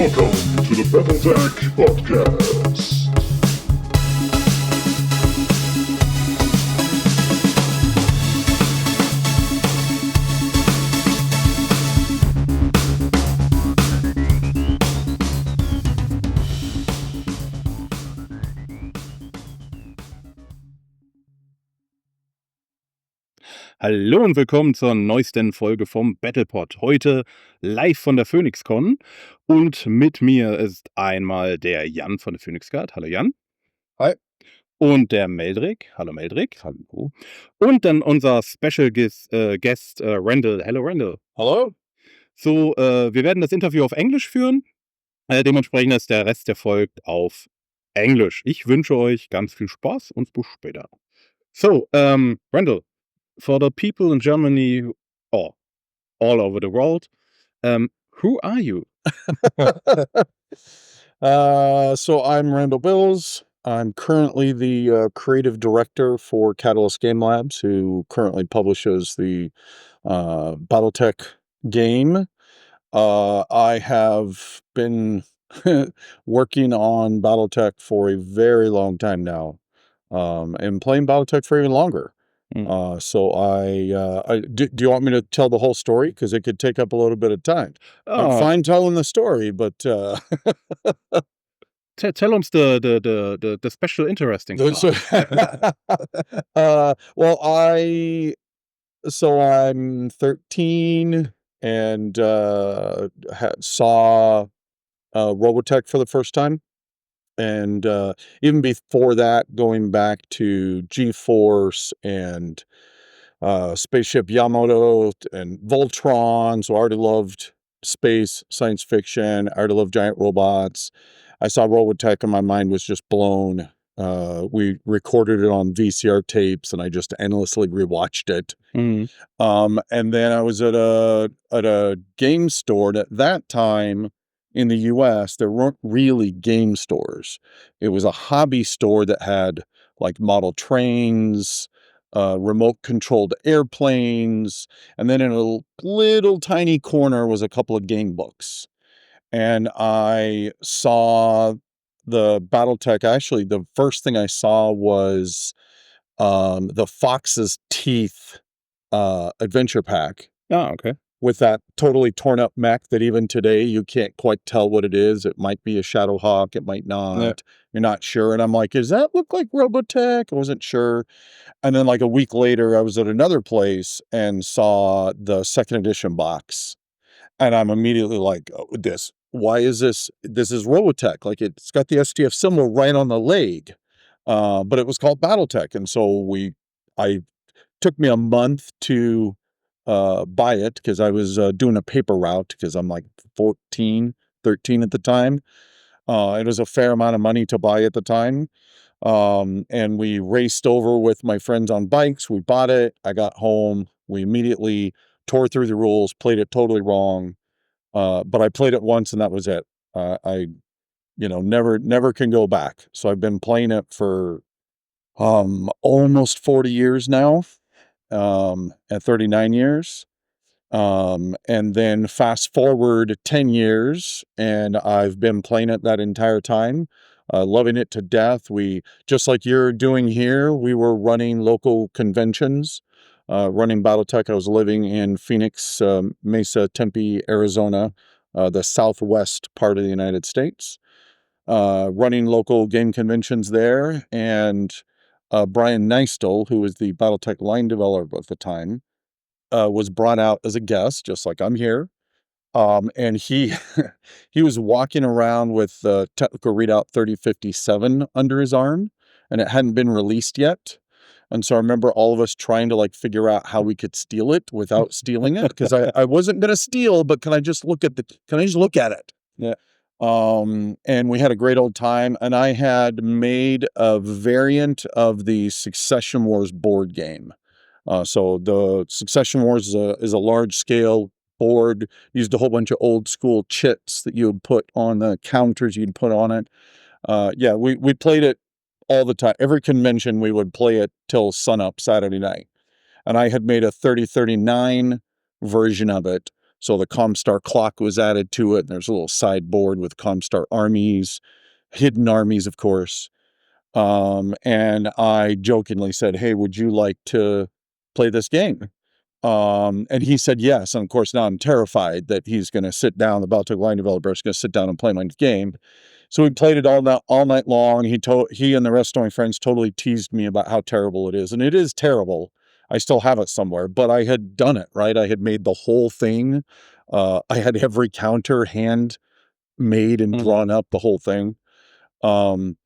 Welcome to the Battletech Podcast. Hallo und willkommen zur neuesten Folge vom Battlepod. Heute live von der PhoenixCon und mit mir ist einmal der Jan von der PhoenixCon. Hallo Jan. Hi. Und der Meldrik. Hallo Meldrik. Hallo. Und dann unser Special Guest Randall. Hallo Randall. Hallo. So, wir werden das Interview auf Englisch führen. Dementsprechend ist der Rest, der folgt, auf Englisch. Ich wünsche euch ganz viel Spaß und bis später. So, Randall. For the people in Germany or all over the world, who are you? So I'm Randall Bills. I'm currently the creative director for Catalyst Game Labs, who currently publishes the Battletech game. I have been working on Battletech for a very long time now, and playing Battletech for even longer. So do you want me to tell the whole story? Because it could take up a little bit of time. I'm fine telling the story, but tell us the special interesting stuff. Well, I'm 13 and saw Robotech for the first time. And even before that, going back to G-Force and Spaceship Yamato and Voltron. So I already loved space, science fiction. I already loved giant robots. I saw Robotech and my mind was just blown. We recorded it on VCR tapes and I just endlessly rewatched it. And then I was at a game store. And at that time, in the US, there weren't really game stores. It was a hobby store that had like model trains, remote controlled airplanes, and then in a little tiny corner was a couple of game books. And I saw the Battletech. Actually, the first thing I saw was the Fox's Teeth adventure pack. Oh, okay. With that totally torn up mech that even today you can't quite tell what it is. It might be a Shadowhawk, it might not. Yeah. You're not sure. And I'm like, does that look like Robotech? I wasn't sure. And then like a week later, I was at another place and saw the second edition box. And I'm immediately like, oh, why is this? This is Robotech. Like it's got the STF symbol right on the leg. But it was called Battletech. And so I took me a month to buy it because I was doing a paper route because I'm like 13 at the time. It was a fair amount of money to buy at the time. And we raced over with my friends on bikes. We bought it. I got home. We immediately tore through the rules, played it totally wrong. But I played it once and that was it. I never can go back. So I've been playing it for almost 40 years now. At 39 years. And then fast forward 10 years and I've been playing it that entire time, loving it to death. We, just like you're doing here, we were running local conventions, running Battletech. I was living in Phoenix, Mesa, Tempe, Arizona, the southwest part of the United States, running local game conventions there. And Brian Neistel, who was the Battletech line developer at the time, was brought out as a guest, just like I'm here. And he was walking around with technical readout 3057 under his arm, and it hadn't been released yet. And so I remember all of us trying to like figure out how we could steal it without stealing it, because I wasn't gonna steal, but can I just look at it? Yeah. And we had a great old time, and I had made a variant of the Succession Wars board game. So the Succession Wars is a large scale board, used a whole bunch of old school chits that you would put on the counters you'd put on it. We played it all the time. Every convention we would play it till sunup Saturday night. And I had made a 3039 version of it So the ComStar clock was added to it. And there's a little sideboard with ComStar armies, hidden armies, of course. And I jokingly said, hey, would you like to play this game? And he said yes. And of course, now I'm terrified that he's going to sit down, the Battletech line developer is going to sit down and play my game. So we played it all night long. He and the rest of my friends totally teased me about how terrible it is. And it is terrible. I still have it somewhere, but I had done it, right? I had made the whole thing. I had every counter hand made and drawn up, the whole thing. And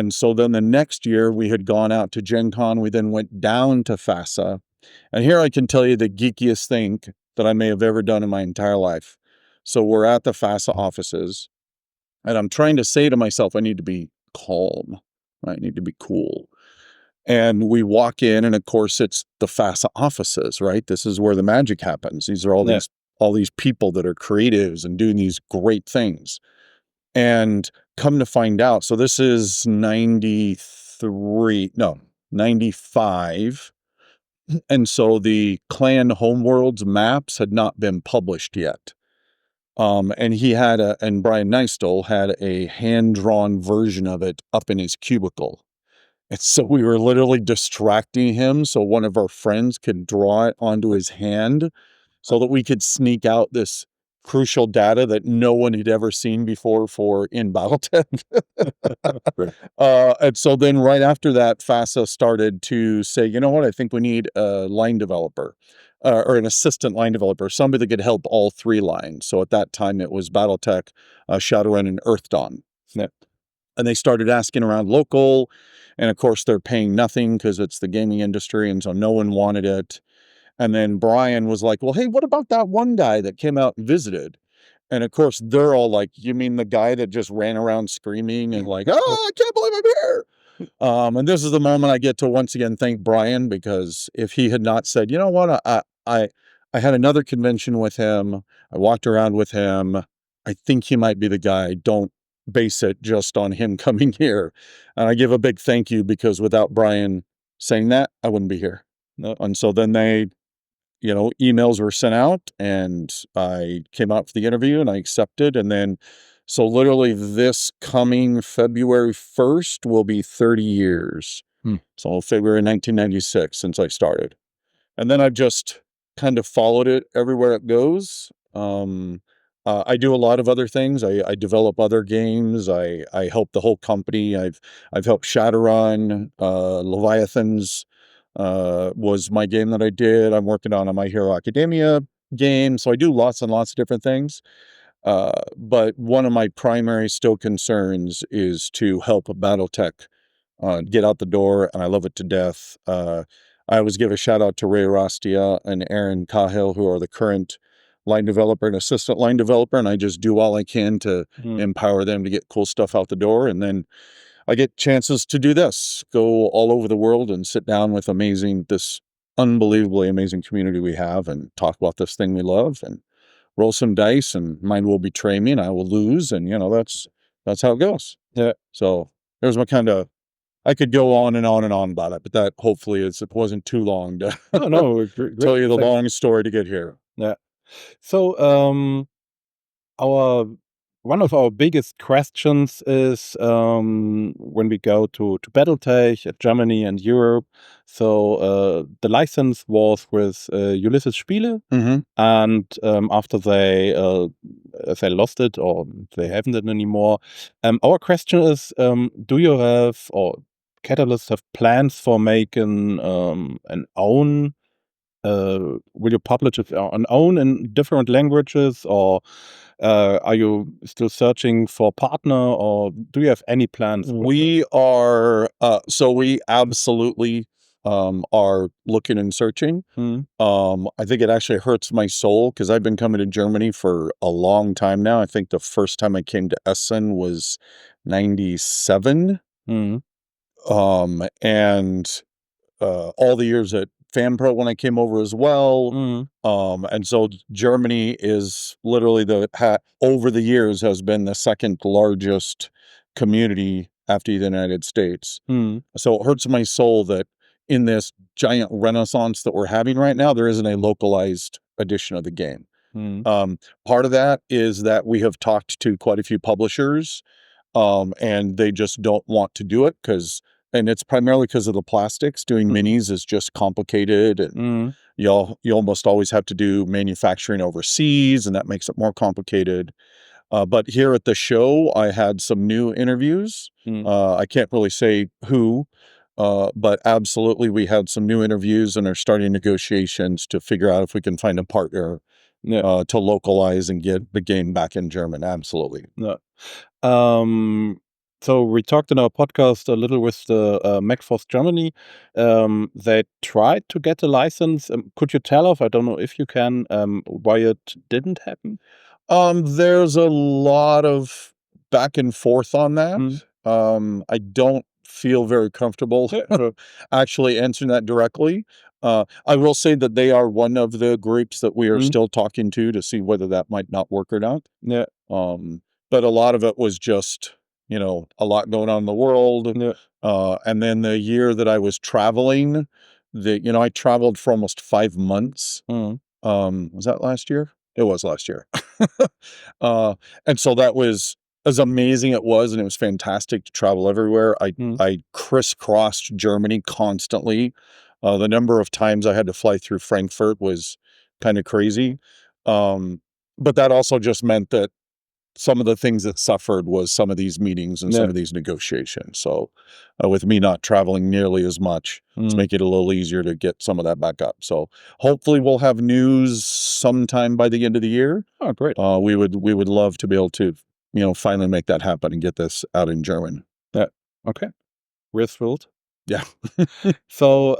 so then the next year we had gone out to Gen Con. We then went down to FASA. And here I can tell you the geekiest thing that I may have ever done in my entire life. So we're at the FASA offices, and I'm trying to say to myself, I need to be calm. I need to be cool. And we walk in, and of course, it's the FASA offices, right? This is where the magic happens. These are all these people that are creatives and doing these great things. And come to find out, so this is 95. And so the Clan Homeworlds maps had not been published yet. And and Brian Neistel had a hand-drawn version of it up in his cubicle. And so we were literally distracting him so one of our friends could draw it onto his hand so that we could sneak out this crucial data that no one had ever seen before in Battletech. And so then right after that, FASA started to say, you know what, I think we need a line developer or an assistant line developer, somebody that could help all three lines. So at that time, it was Battletech, Shadowrun, and Earth Dawn. And they started asking around local. And of course, they're paying nothing because it's the gaming industry. And so no one wanted it. And then Brian was like, well, hey, what about that one guy that came out and visited? And of course, they're all like, you mean the guy that just ran around screaming and like, oh, I can't believe I'm here. And this is the moment I get to once again thank Brian, because if he had not said, you know what, I had another convention with him. I walked around with him. I think he might be the guy. Don't base it just on him coming here. And I give a big thank you, because without Brian saying that, I wouldn't be here. And so then emails were sent out, and I came out for the interview and I accepted. And then, so literally this coming February 1st will be 30 years. So February 1996 since I started. And then I've just kind of followed it everywhere it goes. I do a lot of other things. I develop other games. I help the whole company. I've helped Shadowrun, Leviathans, was my game that I did. I'm working on a My Hero Academia game. So I do lots and lots of different things. But one of my primary still concerns is to help Battletech get out the door, and I love it to death. I always give a shout out to Ray Rastia and Aaron Cahill, who are the current line developer and assistant line developer, and I just do all I can to empower them to get cool stuff out the door. And then I get chances to do this, go all over the world and sit down with this unbelievably amazing community we have and talk about this thing we love and roll some dice, and mine will betray me and I will lose. And that's how it goes. Yeah. So there's my I could go on and on and on about it, but that hopefully it wasn't too long to tell you the long story to get here. Yeah. So, one of our biggest questions is when we go to Battletech, Germany and Europe. So the license was with Ulysses Spieler, and after they lost it, or they haven't it anymore, our question is: do you have, or Catalyst have plans for making an own? Will you publish it on own in different languages, or are you still searching for a partner, or do you have any plans? We are, so we absolutely are looking and searching. I think it actually hurts my soul, because I've been coming to Germany for a long time now. I think the first time I came to Essen was 97. And all the years at FanPro when I came over as well. And so Germany is literally over the years has been the second largest community after the United States. So it hurts my soul that in this giant renaissance that we're having right now, there isn't a localized edition of the game. Part of that is that we have talked to quite a few publishers, and they just don't want to do it and it's primarily because of the plastics. Doing minis is just complicated, and you almost always have to do manufacturing overseas, and that makes it more complicated. But here at the show, I had some new interviews. I can't really say who, but absolutely we had some new interviews and are starting negotiations to figure out if we can find a partner to localize and get the game back in German. Absolutely. So we talked in our podcast a little with the MacForce Germany. They tried to get a license. Could you tell us, I don't know if you can, why it didn't happen? There's a lot of back and forth on that. I don't feel very comfortable actually answering that directly. I will say that they are one of the groups that we are still talking to see whether that might not work or not. Yeah. But a lot of it was just, a lot going on in the world. And then the year that I was traveling, I traveled for almost 5 months. Was that last year? It was last year. And so that was as amazing it was, and it was fantastic to travel everywhere. I crisscrossed Germany constantly. The number of times I had to fly through Frankfurt was kind of crazy. But that also just meant that some of the things that suffered was some of these meetings and some of these negotiations. So with me not traveling nearly as much, it's making it a little easier to get some of that back up. So hopefully we'll have news sometime by the end of the year. Oh, great. We would love to be able to, finally make that happen and get this out in German. Yeah. Okay. We're thrilled. Yeah. So,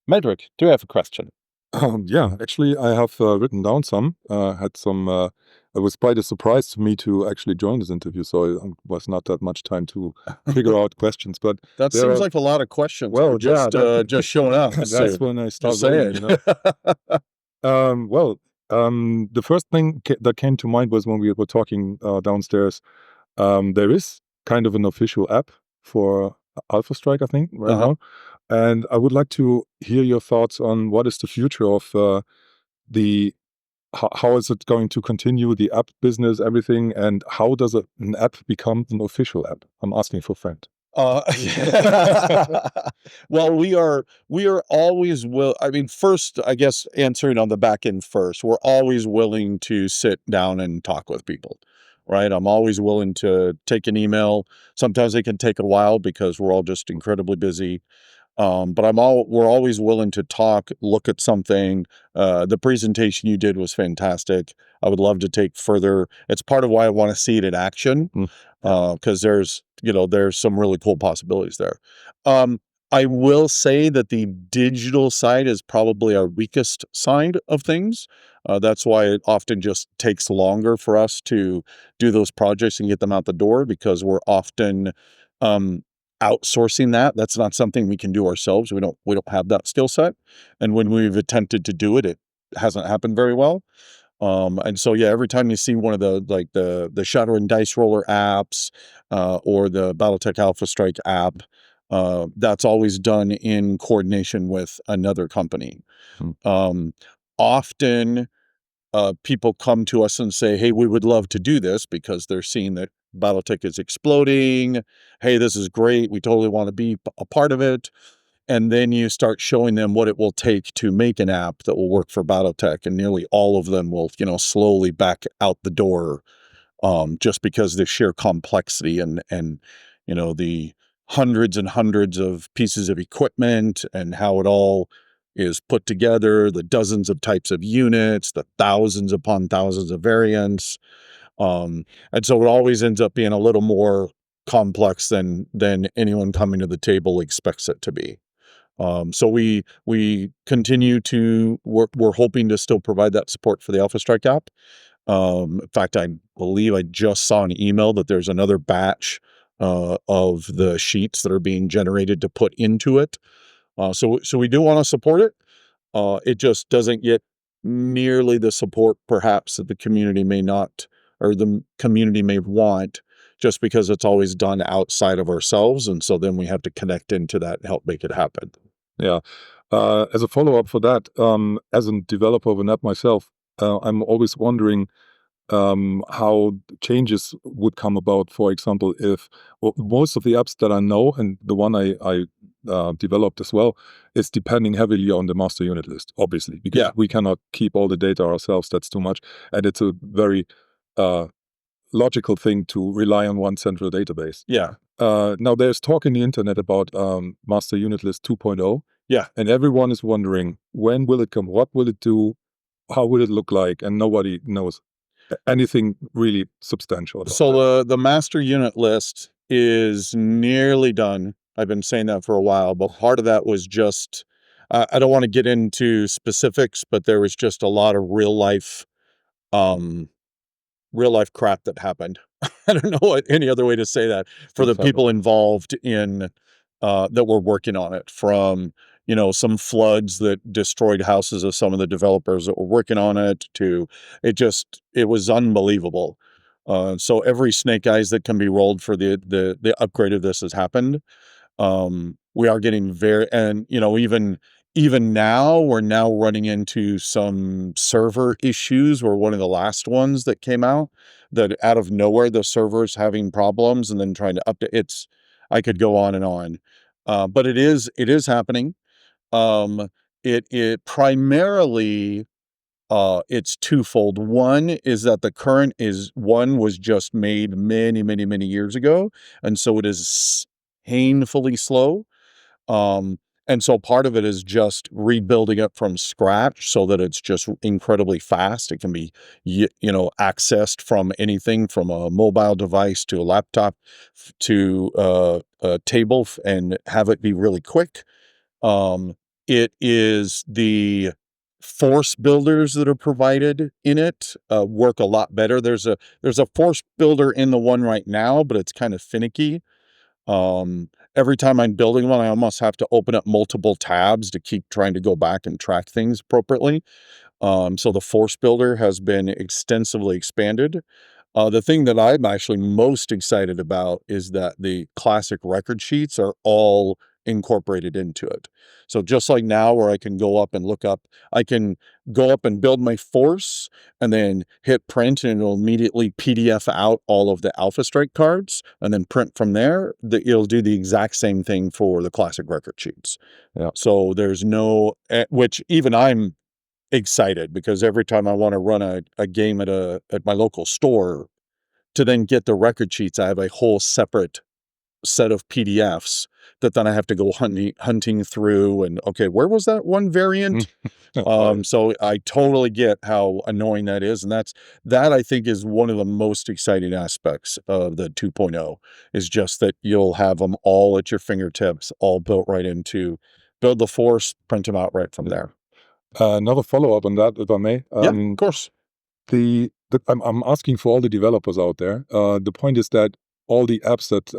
Meldrick, do you have a question? Yeah, actually, I have written down some. Had some. It was quite a surprise to me to actually join this interview, so it was not that much time to figure out questions. But that seems like a lot of questions. Well, just showing up. That's when I start saying. The first thing that came to mind was when we were talking downstairs. There is kind of an official app for Alpha Strike, I think, right now. And I would like to hear your thoughts on what is the future of how is it going to continue, the app business, everything, and how does an app become an official app? I'm asking for a friend. Well, we are always first, I guess, answering on the back end first, we're always willing to sit down and talk with people, right? I'm always willing to take an email. Sometimes it can take a while because we're all just incredibly busy. But we're always willing to talk, look at something. The presentation you did was fantastic. I would love to take further. It's part of why I want to see it in action, because there's some really cool possibilities there. I will say that the digital side is probably our weakest side of things. That's why it often just takes longer for us to do those projects and get them out the door, because we're often outsourcing that. That's not something we can do ourselves. We don't have that skill set. And when we've attempted to do it, it hasn't happened very well. And so, yeah, every time you see one of the Shadow and Dice Roller apps, or the Battletech Alpha Strike app, that's always done in coordination with another company. Often, people come to us and say, hey, we would love to do this because they're seeing that Battletech is exploding. Hey, this is great. We totally want to be a part of it. And then you start showing them what it will take to make an app that will work for Battletech, and nearly all of them will, slowly back out the door, just because the sheer complexity and the hundreds and hundreds of pieces of equipment and how it all is put together, the dozens of types of units, the thousands upon thousands of variants. And so it always ends up being a little more complex than anyone coming to the table expects it to be. So we continue to work. We're hoping to still provide that support for the Alpha Strike app. In fact, I believe I just saw an email that there's another batch of the sheets that are being generated to put into it. So we do want to support it. It just doesn't get nearly the support perhaps that the community may not, or the community may want, just because it's always done outside of ourselves. And so then we have to connect into that and help make it happen. Yeah. As a follow-up for that, as a developer of an app myself, I'm always wondering how changes would come about. For example, if most of the apps that I know, and the one I developed as well, is depending heavily on the master unit list, obviously, because we cannot keep all the data ourselves. That's too much. And it's a very logical thing to rely on one central database. Yeah. Now there's talk in the internet about master unit list 2.0. Yeah. And everyone is wondering, when will it come? What will it do? How will it look like? And nobody knows anything really substantial about So the master unit list is nearly done. I've been saying that for a while, but part of that was just, I don't want to get into specifics, but there was just a lot of real life crap that happened. I don't know any other way to say that for the people involved in that were working on it, from some floods that destroyed houses of some of the developers that were working on it, to it was unbelievable. So every snake eyes that can be rolled for the upgrade of this has happened. We are getting and even now we're now running into some server issues. We're one of the last ones that came out, that out of nowhere the server's having problems, and then trying to update. I could go on and on, but it is happening. It primarily, it's twofold. One is that the current was just made many, many, many years ago, and so it is painfully slow. And so part of it is just rebuilding it from scratch so that it's just incredibly fast. It can be, accessed from anything from a mobile device to a laptop to a table, and have it be really quick. It is the force builders that are provided in it work a lot better. There's a force builder in the one right now, but it's kind of finicky. Every time I'm building one, I almost have to open up multiple tabs to keep trying to go back and track things appropriately. So the force builder has been extensively expanded. The thing that I'm actually most excited about is that the classic record sheets are all incorporated into it. So just like now, where I can go up and build my force and then hit print, and it'll immediately PDF out all of the Alpha Strike cards and then print from there, it'll do the exact same thing for the classic record sheets. Yeah. So there's which even I'm excited, because every time I want to run a game at my local store, to then get the record sheets, I have a whole separate set of PDFs that then I have to go hunting through, and okay, where was that one variant? So I totally get how annoying that is, and that I think is one of the most exciting aspects of the 2.0, is just that you'll have them all at your fingertips, all built right into build the force, print them out right from there. Another follow-up on that, if I may. Yeah, of course. I'm asking for all the developers out there. The point is that all the apps that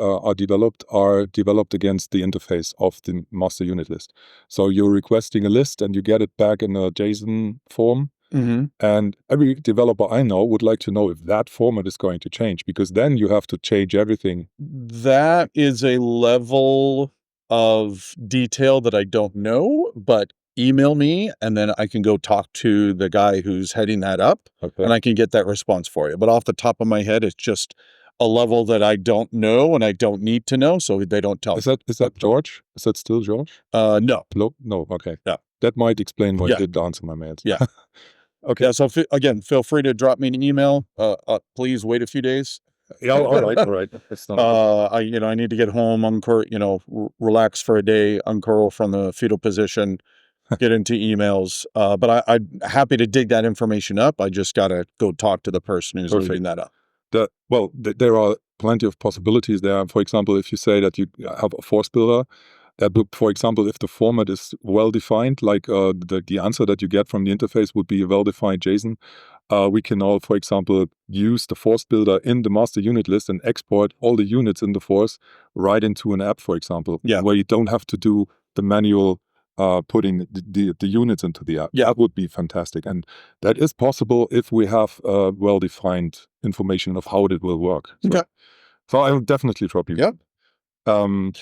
are developed against the interface of the master unit list. So you're requesting a list and you get it back in a JSON form. Mm-hmm. And every developer I know would like to know if that format is going to change, because then you have to change everything. That is a level of detail that I don't know, but email me and then I can go talk to the guy who's heading that up, and I can get that response for you. But off the top of my head, it's just a level that I don't know and I don't need to know, so they don't tell me. Is that George? Is that still George? No. No, okay. Yeah. That might explain why I didn't answer my mails. Yeah. Okay. Yeah, so again, feel free to drop me an email. Please wait a few days. Yeah, all right. It's not I need to get home, relax for a day, uncurl from the fetal position, get into emails. But I'm happy to dig that information up. I just got to go talk to the person who's leading that up. There are plenty of possibilities there. For example, if you say that you have a force builder, for example, if the format is well-defined, like the answer that you get from the interface would be a well-defined JSON, we can all, for example, use the force builder in the master unit list and export all the units in the force right into an app, for example, where you don't have to do the manual putting the units into the app. Yeah. That would be fantastic. And that is possible if we have well-defined information of how it will work. So I will definitely drop you. Yep. I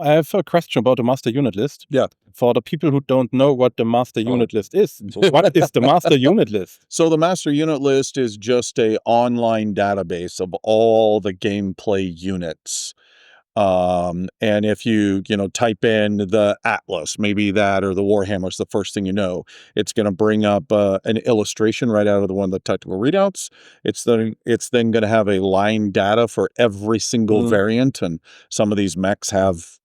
have a question about the master unit list. Yeah. For the people who don't know what the master unit list is, what is the master unit list? So the master unit list is just a online database of all the gameplay units. And if you type in the Atlas, maybe that, or the Warhammer's the first thing you know, it's going to bring up an illustration right out of one of the technical readouts. It's then going to have a line data for every single variant. And some of these mechs have,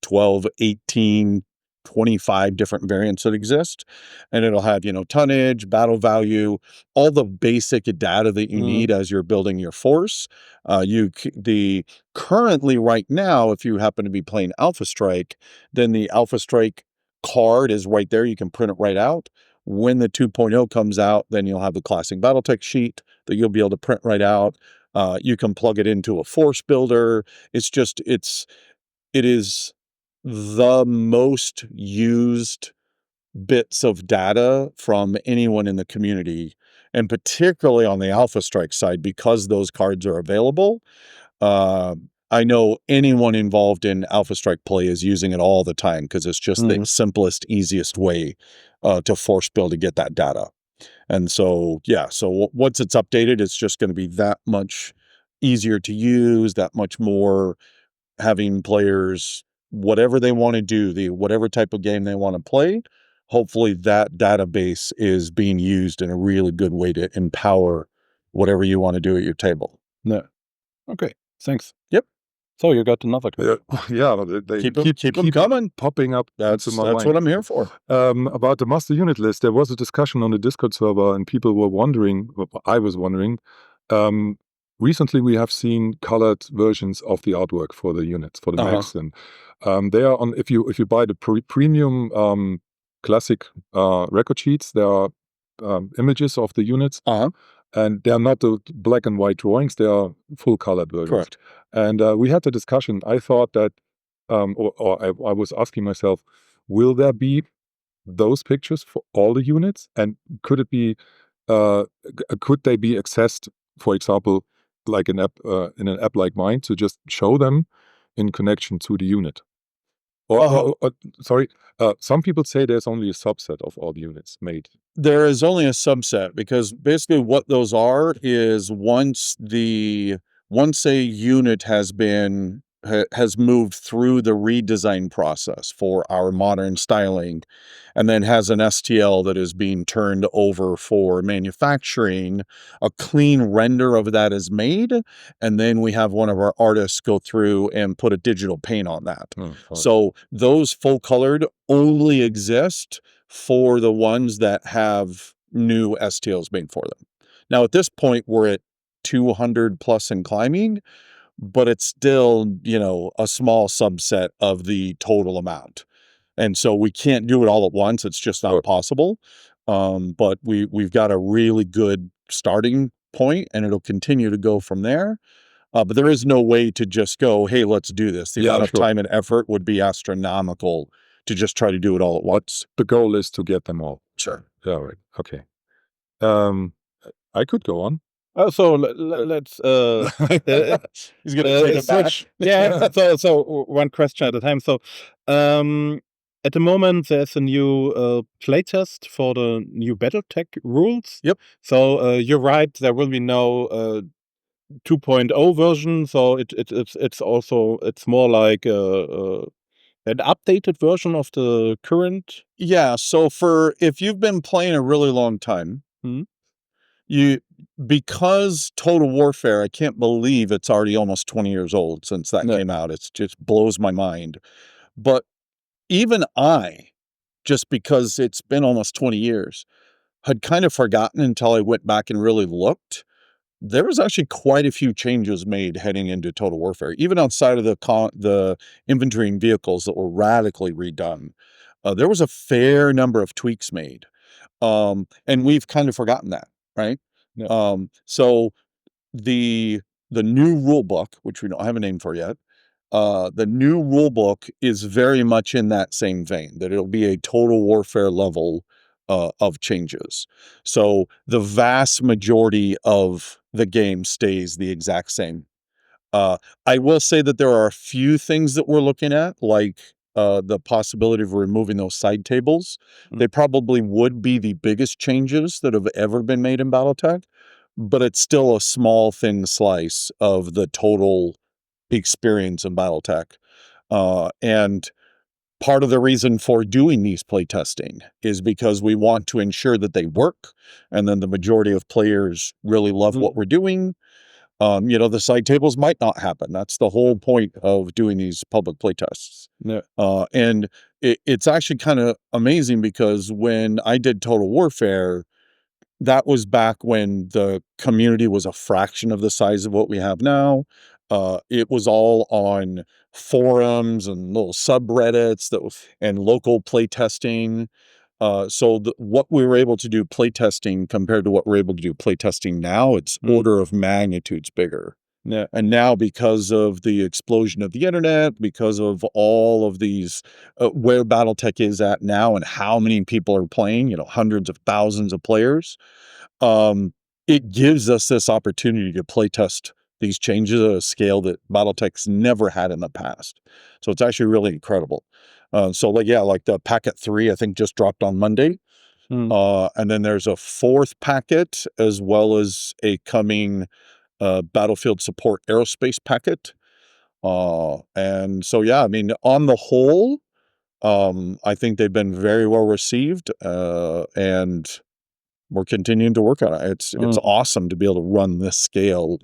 12, 18, 25 different variants that exist. And it'll have, tonnage, battle value, all the basic data that you need as you're building your force. Currently right now, if you happen to be playing Alpha Strike, then the Alpha Strike card is right there. You can print it right out. When the 2.0 comes out, then you'll have the classic Battletech sheet that you'll be able to print right out. You can plug it into a force builder. It is the most used bits of data from anyone in the community, and particularly on the Alpha Strike side, because those cards are available. I know anyone involved in Alpha Strike play is using it all the time because it's just the simplest, easiest way to force build to get that data. And so, once it's updated, it's just going to be that much easier to use, that much more having players, whatever they want to do, whatever type of game they want to play. Hopefully that database is being used in a really good way to empower whatever you want to do at your table. No. Okay. Thanks. Yep. So you got another question. Yeah, they keep them coming. Popping up. That's into my mind. what I'm here for. About the master unit list, there was a discussion on the Discord server, and people were wondering. I was wondering. Recently, we have seen colored versions of the artwork for the units, for the mechs, and they are on. If you buy the premium classic record sheets, there are images of the units. And they are not the black and white drawings, they are full colored versions. Correct. And we had the discussion. I thought that, I was asking myself, will there be those pictures for all the units? And could they be accessed, for example, like in an app like mine, to just show them in connection to the unit? Some people say there's only a subset of all the units made. There is only a subset, because basically what those are is once a unit has moved through the redesign process for our modern styling, and then has an STL that is being turned over for manufacturing, a clean render of that is made, and then we have one of our artists go through and put a digital paint on that. So those full colored only exist for the ones that have new STLs made for them. Now at this point we're at 200 plus and climbing, but it's still, a small subset of the total amount. And so we can't do it all at once. It's just not possible. But we've got a really good starting point, and it'll continue to go from there. But there is no way to just go, hey, let's do this. The amount of time and effort would be astronomical to just try to do it all at once. The goal is to get them all. Sure. Yeah, right. Okay. I could go on. So let's He's gonna switch. Yeah. So one question at a time. So at the moment there's a new playtest for the new Battletech rules. Yep. So you're right. There will be no 2.0 version. So it's more like an updated version of the current. Yeah. So if you've been playing a really long time, because Total Warfare, I can't believe it's already almost 20 years old since that came out. It just blows my mind. But even I, just because it's been almost 20 years, had kind of forgotten until I went back and really looked. There was actually quite a few changes made heading into Total Warfare, even outside of the infantry and vehicles that were radically redone. There was a fair number of tweaks made. And we've kind of forgotten that. Right. Yeah. So the new rule book, which we don't have a name for yet, the new rule book is very much in that same vein, that it'll be a Total Warfare level of changes. So the vast majority of the game stays the exact same. I will say that there are a few things that we're looking at, like the possibility of removing those side tables. They probably would be the biggest changes that have ever been made in Battletech, but it's still a small, thin slice of the total experience in Battletech. And part of the reason for doing these playtesting is because we want to ensure that they work, and then the majority of players really love what we're doing. The side tables might not happen. That's the whole point of doing these public playtests. Yeah. And it's actually kind of amazing because when I did Total Warfare, that was back when the community was a fraction of the size of what we have now. It was all on forums and little subreddits and local playtesting. So what we were able to do playtesting compared to what we're able to do playtesting now, it's order of magnitudes bigger. Yeah. And now, because of the explosion of the internet, because of all of these, where Battletech is at now and how many people are playing, hundreds of thousands of players, it gives us this opportunity to playtest these changes at a scale that Battletech's never had in the past. So it's actually really incredible. Like the packet 3, I think just dropped on Monday. And then there's a 4th packet as well as a coming battlefield support aerospace packet. And so, yeah, I mean, on the whole, I think they've been very well received, and we're continuing to work on it. It's awesome to be able to run this scale,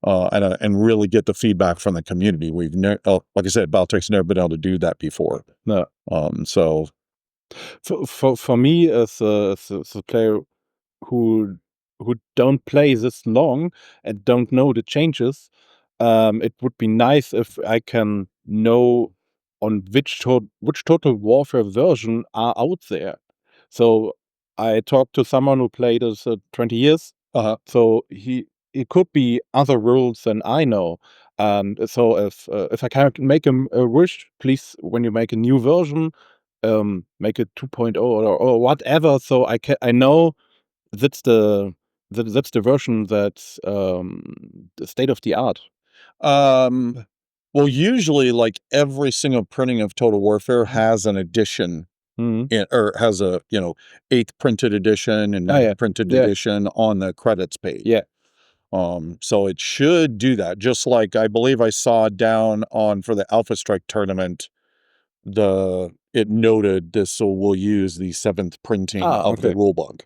and really get the feedback from the community. We've like I said, Battletech's never been able to do that before. No. So for me as a player who don't play this long and don't know the changes, it would be nice if I can know on which Total Warfare version are out there. So I talked to someone who played this 20 years. So it could be other rules than I know. And so if I can make a wish, please, when you make a new version, make it 2.0 or whatever. So I know that's the version that's the state of the art. Well, usually, like every single printing of Total Warfare has an edition, or has a 8th printed edition and 9th printed edition on the credits page. Yeah. So it should do that. Just like I believe I saw down on for the Alpha Strike tournament, it noted this, so we'll use the 7th printing of the rulebook.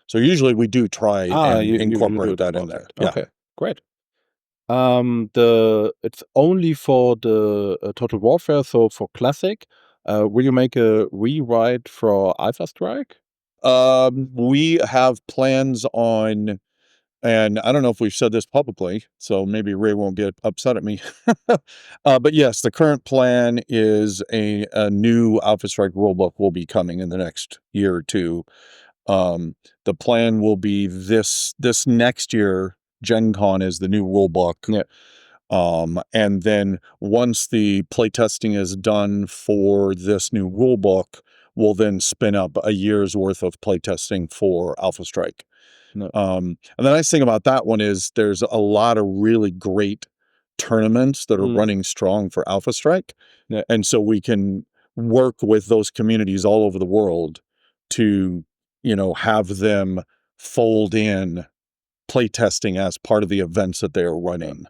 So usually we do try and incorporate that in there. Yeah. Okay, great. It's only for the Total Warfare, so for Classic. Will you make a rewrite for Alpha Strike? We have plans on, and I don't know if we've said this publicly, so maybe Ray won't get upset at me. But yes, the current plan is a new Alpha Strike rulebook will be coming in the next year or two. The plan will be this next year, Gen Con is the new rulebook. Yeah. And then once the playtesting is done for this new rulebook, we'll then spin up a year's worth of playtesting for Alpha Strike. No. And the nice thing about that one is there's a lot of really great tournaments that are running strong for Alpha Strike. Yeah. And so we can work with those communities all over the world to have them fold in playtesting as part of the events that they are running.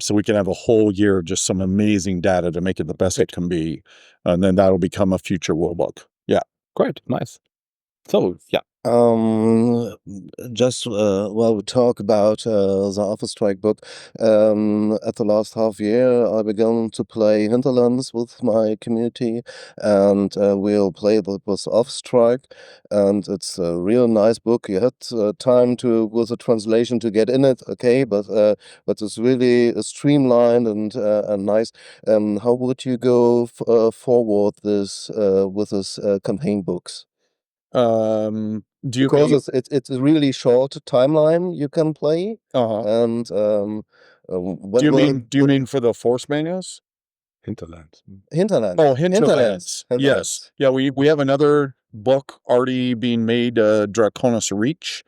So we can have a whole year of just some amazing data to make it the best it can be. And then that'll become a future rulebook. Yeah. Great. Nice. So, yeah. While we talk about the Alpha Strike book, at the last half year I began to play Hinterlands with my community, and we'll play that with Alpha Strike, and it's a real nice book. You had time with the translation to get in it, okay, but it's really streamlined and nice. How would you go forward with this campaign books? Because it's a really short timeline you can play, and do you mean for the Force manuals? Hinterlands. Hinterlands. Oh, Hinterlands. Yes. Yeah, we have another book already being made, Draconis Reach.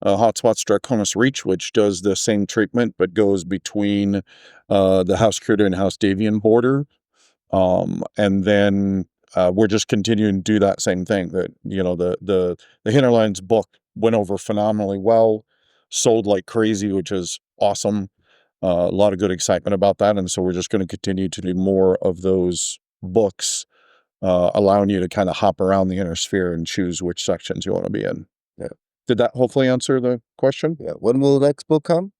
Hotspots Draconis Reach, which does the same treatment but goes between the House Critter and House Davian border. And then we're just continuing to do that same thing. That the Hinterlands book went over phenomenally well, sold like crazy, which is awesome. A lot of good excitement about that, and so we're just going to continue to do more of those books, allowing you to kind of hop around the inner sphere and choose which sections you want to be in. Yeah. Did that hopefully answer the question? Yeah. When will the next book come?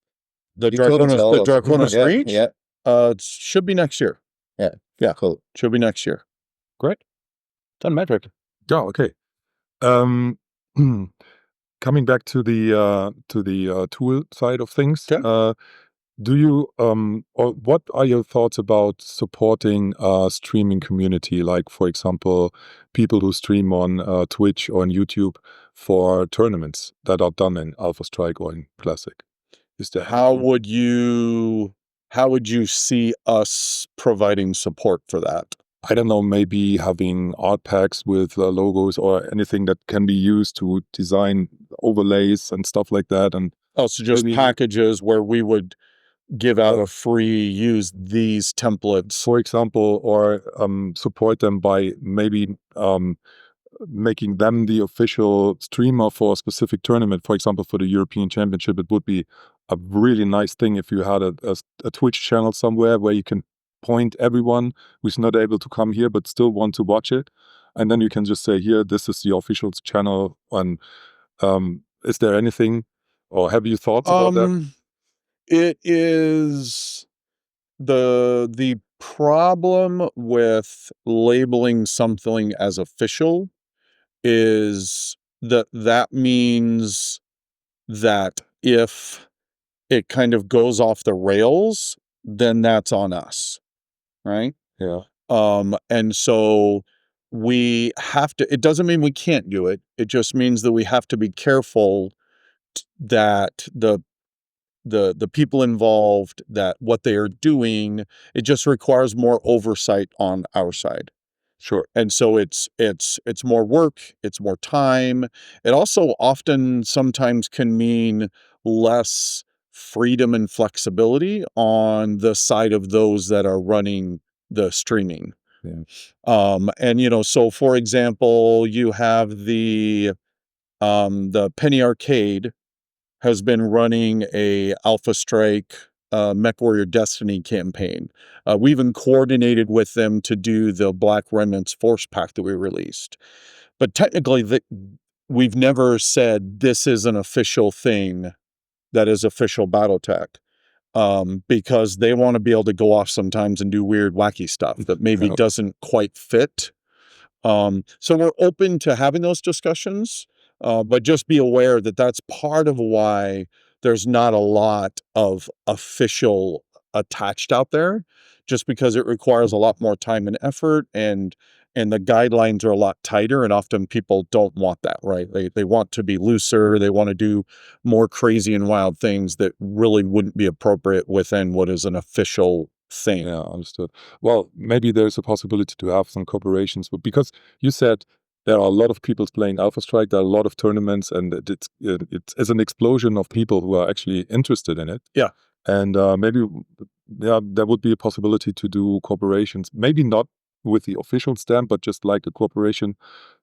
The You couldn't tell us. Draconis Yeah, Reach? yeah. It should be next year. Yeah. Cool. Should be next year. Great. Done, Patrick. Yeah, okay. Coming back to the tool side of things, Okay. do you or what are your thoughts about supporting a streaming community, like for example people who stream on Twitch or on YouTube for tournaments that are done in Alpha Strike or in Classic? Is there How would you see us providing support for that? I don't know, maybe having art packs with logos or anything that can be used to design overlays and stuff like that? And Oh, so just maybe- packages where we would give out a free use these templates. for example, or support them by maybe making them the official streamer for a specific tournament. For example, for the European Championship, it would be a really nice thing if you had a Twitch channel somewhere where you can point everyone who's not able to come here but still want to watch it, and then you can just say, here, this is the official channel. And is there anything, or have you thoughts about that? It is the problem with labeling something as official is that means that if it kind of goes off the rails, then that's on us, right? Yeah. And so we have to, it doesn't mean we can't do it. It just means that we have to be careful that the people involved, that what they are doing, it just requires more oversight on our side. Sure. And so it's more work, it's more time. It also often sometimes can mean less freedom and flexibility on the side of those that are running the streaming. Yeah. And so for example, you have the Penny Arcade has been running a Alpha Strike Mech Warrior Destiny campaign. We even coordinated with them to do the Black Remnants Force Pack that we released. But technically, we've never said this is an official thing that is official Battletech, because they want to be able to go off sometimes and do weird, wacky stuff that maybe doesn't quite fit. So we're open to having those discussions, but just be aware that that's part of why there's not a lot of official attached out there, just because it requires a lot more time and effort, and the guidelines are a lot tighter, and often people don't want that, right? They want to be looser, they want to do more crazy and wild things that really wouldn't be appropriate within what is an official thing. Yeah, understood. Well, maybe there's a possibility to have some cooperations, but because you said there are a lot of people playing Alpha Strike, there are a lot of tournaments, and it's an explosion of people who are actually interested in it. Yeah. And maybe there would be a possibility to do cooperations, maybe not with the official stamp, but just like a cooperation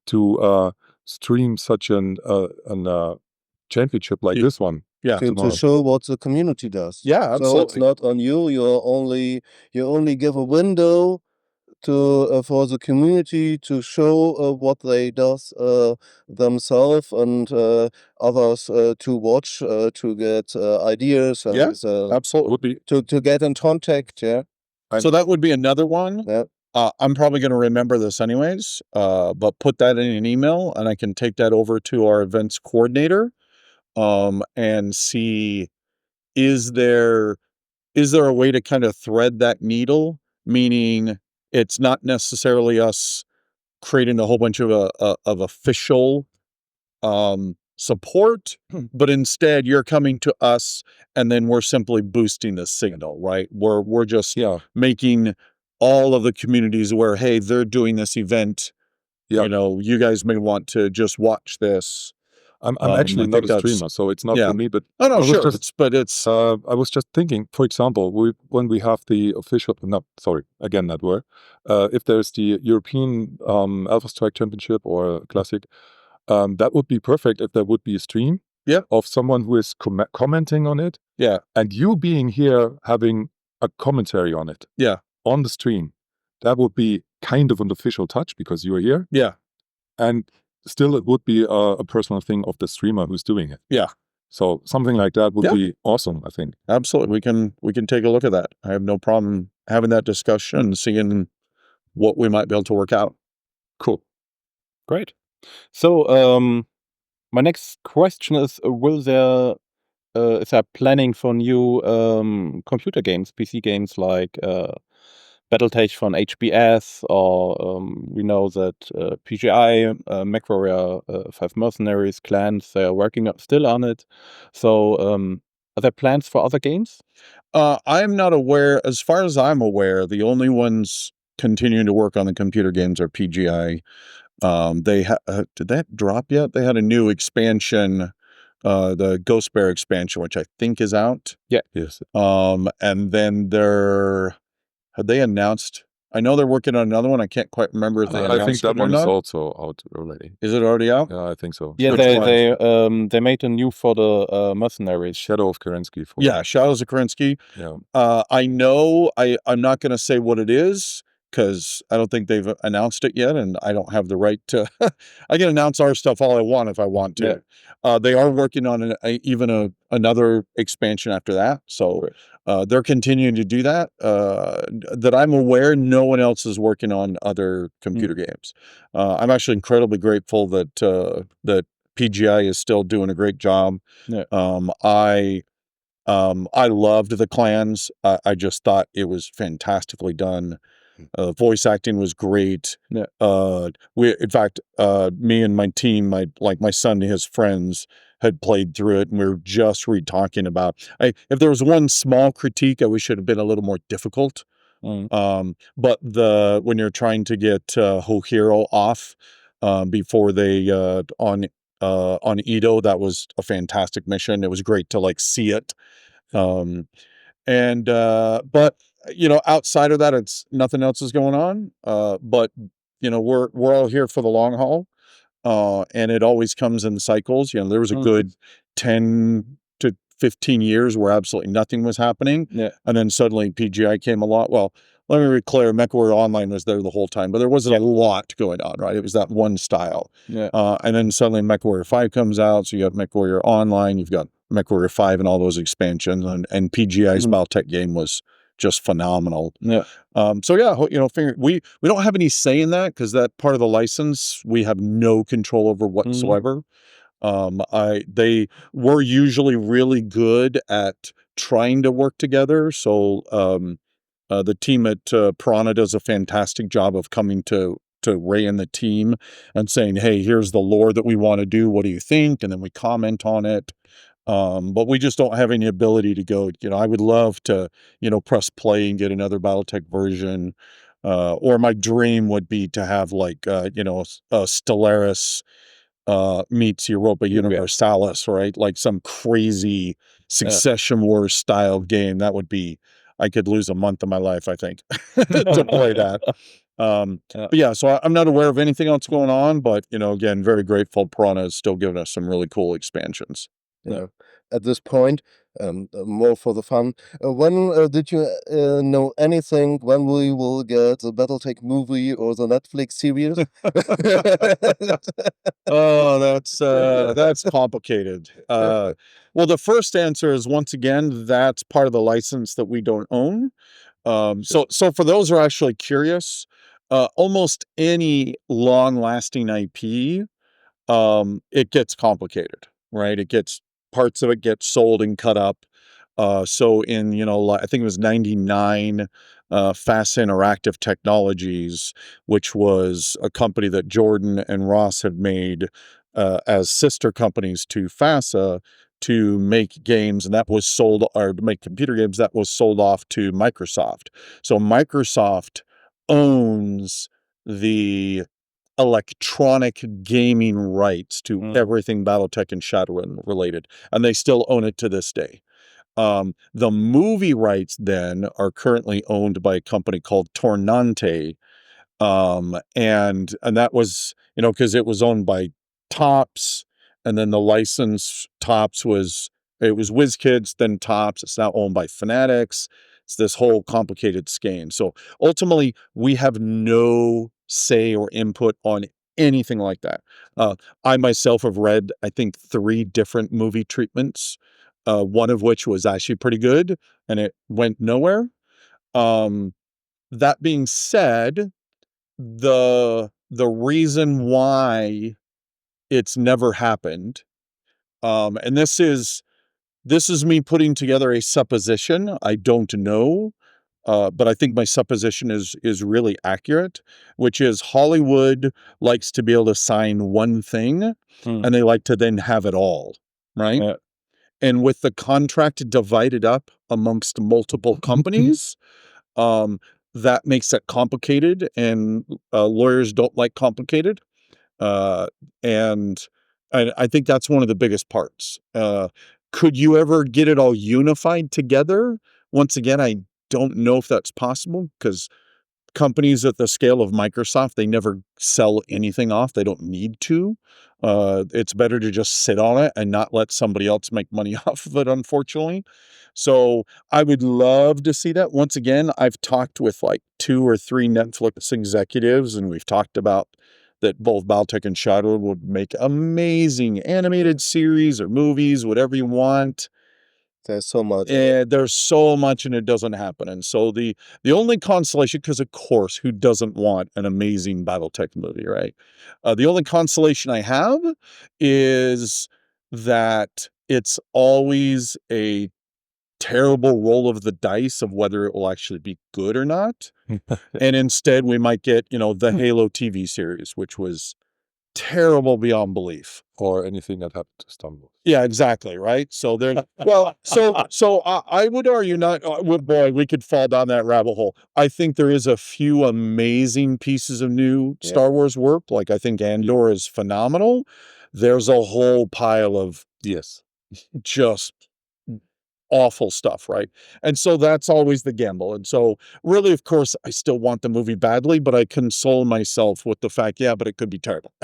to stream such an championship like this one. Yeah. To show what the community does. Yeah, So it's absolutely. not on you. You only give a window to for the community to show what they does themselves, and others to watch, to get ideas, and Yeah, absolutely. Would be to get in contact. Yeah. So that would be another one. Yeah. I'm probably going to remember this anyways, but put that in an email and I can take that over to our events coordinator, and see, is there a way to kind of thread that needle? Meaning it's not necessarily us creating a whole bunch of official support, but instead you're coming to us and then we're simply boosting the signal, right? We're just making all of the communities aware, hey, they're doing this event. Yeah. You guys may want to just watch this. I'm I actually not think a that's- streamer, so it's not yeah. for me. But Oh no, I was sure. just- It's I was just thinking, for example, when we have the official, no, sorry, again that word. If there's the European Alpha Strike Championship or Classic, that would be perfect if there would be a stream. Yeah. Of someone who is commenting on it. Yeah. And you being here having a commentary on it. Yeah. On the stream, that would be kind of an official touch because you're here. Yeah. And still, it would be a personal thing of the streamer who's doing it. Yeah. So something like that would Yeah. be awesome, I think. Absolutely. We can take a look at that. I have no problem having that discussion and seeing what we might be able to work out. Cool. Great. So, my next question is, is there planning for new computer games, PC games like Battletech von HBS, or we know that PGI, MechWarrior 5 Mercenaries, Clans, they are working still on it. So, are there plans for other games? I'm not aware, as far as I'm aware, the only ones continuing to work on the computer games are PGI. They did that drop yet? They had a new expansion, the Ghost Bear expansion, which I think is out. Yes. And then had they announced? I know they're working on another one. I can't quite remember if they announced I think that it or one is not. also out already. Is it already out? Yeah, I think so. Yeah, Which they made a new for the Mercenaries. Shadow of Kerensky. Yeah, Shadows of Kerensky. Yeah. I know. I'm not going to say what it is because I don't think they've announced it yet, and I don't have the right to. I can announce our stuff all I want if I want to. They are working on another expansion after that, so they're continuing to do that. That I'm aware, no one else is working on other computer games. I'm actually incredibly grateful that that PGI is still doing a great job. Yeah. I loved the clans. I just thought it was fantastically done. Voice acting was great. Yeah. In fact, me and my team, my son and his friends had played through it, and we were just talking about. If there was one small critique, I wish it had been a little more difficult. But when you're trying to get Hohiro off before they on Edo, that was a fantastic mission. It was great to see it. But outside of that, it's nothing else is going on. But we're all here for the long haul. And it always comes in cycles. There was a good 10 to 15 years where absolutely nothing was happening. Yeah. And then suddenly PGI came along. Well, let me be clear, MechWarrior Online was there the whole time, but there wasn't a lot going on, right? It was that one style. Yeah. And then suddenly MechWarrior 5 comes out, so you got MechWarrior Online, you've got MechWarrior 5 and all those expansions, and PGI's Battletech game was just phenomenal. Yeah. So yeah, we don't have any say in that because that part of the license we have no control over whatsoever. They were usually really good at trying to work together. So the team at Piranha does a fantastic job of coming to Ray and the team and saying, hey, here's the lore that we want to do. What do you think? And then we comment on it. But we just don't have any ability to go, I would love to, press play and get another Battletech version. Or my dream would be to have Stellaris meets Europa Universalis, right? Like some crazy Succession Wars style game. That would be, I could lose a month of my life, I think, to play that. But yeah, so I'm not aware of anything else going on, but again, very grateful Piranha is still giving us some really cool expansions. At this point, more for the fun, when did you know anything when we will get the Battletech movie or the Netflix series? Oh, that's complicated. Well, the first answer is, once again, that's part of the license that we don't own. So for those who are actually curious, almost any long-lasting IP, it gets complicated, right? Parts of it get sold and cut up. So in, I think it was 99, FASA Interactive Technologies, which was a company that Jordan and Ross had made as sister companies to FASA to make games, and that was sold, or to make computer games, that was sold off to Microsoft. So Microsoft owns the electronic gaming rights to everything Battletech and Shadowrun related, and they still own it to this day. The movie rights then are currently owned by a company called Tornante, and that was, you know, because it was owned by Topps, and then the license Topps was WizKids, then Topps. It's now owned by Fanatics. It's this whole complicated skein. So ultimately, we have no say or input on anything like that. I myself have read, I think, 3 different movie treatments, one of which was actually pretty good, and it went nowhere. That being said, the reason why it's never happened, and this is me putting together a supposition. I don't know, but I think my supposition is really accurate, which is Hollywood likes to be able to sign one thing, and they like to then have it all, right? Yeah. And with the contract divided up amongst multiple companies, that makes it complicated, and lawyers don't like complicated. And I think that's one of the biggest parts. Could you ever get it all unified together? Once again, I don't know if that's possible, because companies at the scale of Microsoft, they never sell anything off. They don't need to. It's better to just sit on it and not let somebody else make money off of it, unfortunately. So I would love to see that. Once again, I've talked with like 2 or 3 Netflix executives, and we've talked about that both Battletech and Shadow would make amazing animated series or movies, whatever you want. There's so much. And there's so much, and it doesn't happen. And so the only consolation, because of course, who doesn't want an amazing Battletech movie, right? The only consolation I have is that it's always a terrible roll of the dice of whether it will actually be good or not. And instead we might get, you know, the Halo TV series, which was terrible beyond belief. Or anything that happened to Star Wars. Yeah, exactly. Right. So there, well, so I would argue not, boy, we could fall down that rabbit hole. I think there is a few amazing pieces of new Star Wars work. Like I think Andor is phenomenal. There's a whole pile of Yes. just awful stuff, right? And so that's always the gamble. And so really, of course, I still want the movie badly, but I console myself with the fact, yeah, but it could be terrible.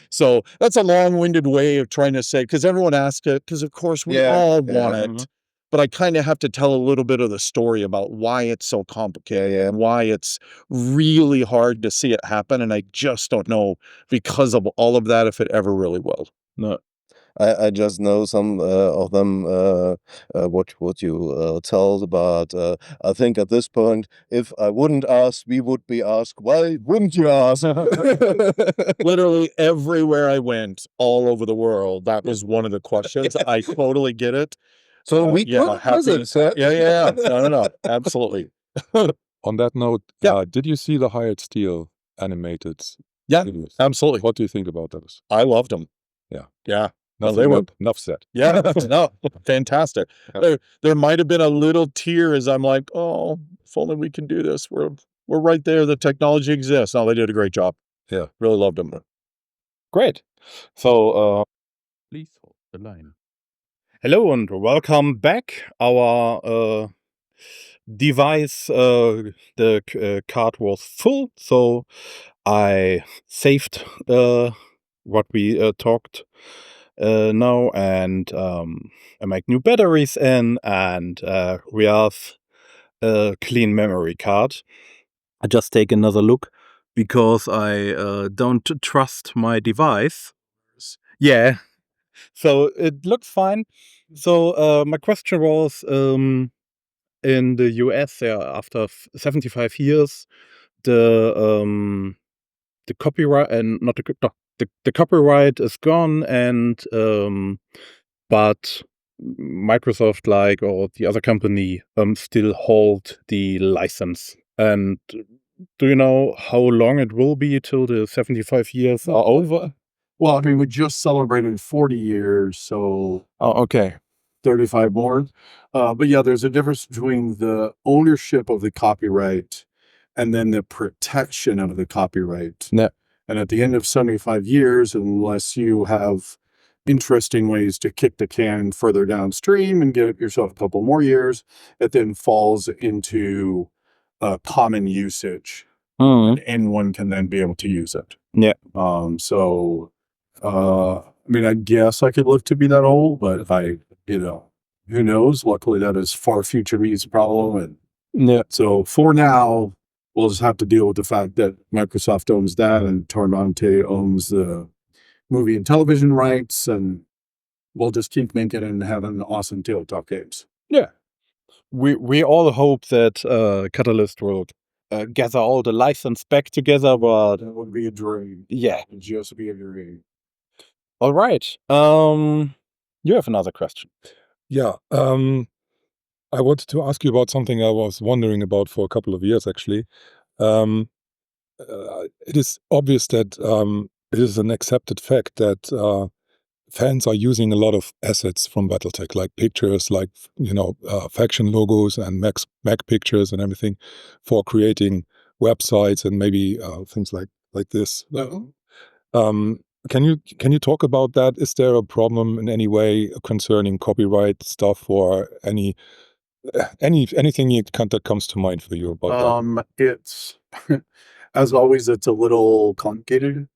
So that's a long-winded way of trying to say, because everyone asks it, because of course we all want it, but I kind of have to tell a little bit of the story about why it's so complicated and why it's really hard to see it happen. And I just don't know, because of all of that, if it ever really will. No. I just know some of them, what you told, but I think at this point, if I wouldn't ask, we would be asked, why wouldn't you ask? Literally everywhere I went, all over the world, that was one of the questions. I totally get it. So we could visit. Yeah. No, absolutely. On that note, did you see the Hired Steel animated? Yeah, series? absolutely. What do you think about those? I loved them. Yeah. No, they were Enough said. Yeah, no, fantastic. There might have been a little tear as I'm like, oh, if only we can do this. We're right there. The technology exists. No, they did a great job. Yeah, really loved them. Great. So, please hold the line. Hello and welcome back. Our device, the card was full, so I saved what we talked now, and I make new batteries in, and we have a clean memory card. I just take another look because I don't trust my device. Yeah, so it looks fine. So my question was, in the US, after 75 years, the copyright and not the copyright is gone, and but Microsoft, like, or the other company, still hold the license. And do you know how long it will be till the 75 years are over? Well, I mean, we just celebrated 40 years, so okay. 35 more. But yeah, there's a difference between the ownership of the copyright and then the protection of the copyright. Yeah. And at the end of 75 years, unless you have interesting ways to kick the can further downstream and get yourself a couple more years, it then falls into common usage. And anyone can then be able to use it. Yeah. I mean, I guess I could live to be that old, but who knows? Luckily, that is far future me's problem. And Yeah. so for now, we'll just have to deal with the fact that Microsoft owns that and Tornante owns the movie and television rights, and we'll just keep making and having awesome tabletop games. Yeah. We all hope that Catalyst will gather all the license back together, but That would be a dream. yeah. It'd just be a dream. All right. You have another question. Yeah. I wanted to ask you about something I was wondering about for a couple of years, actually. It is obvious that it is an accepted fact that fans are using a lot of assets from Battletech, like pictures, like, faction logos and Mac pictures and everything for creating websites and maybe things like this. Can you talk about that? Is there a problem in any way concerning copyright stuff or anything that comes to mind for you about that? It's as always, it's a little complicated.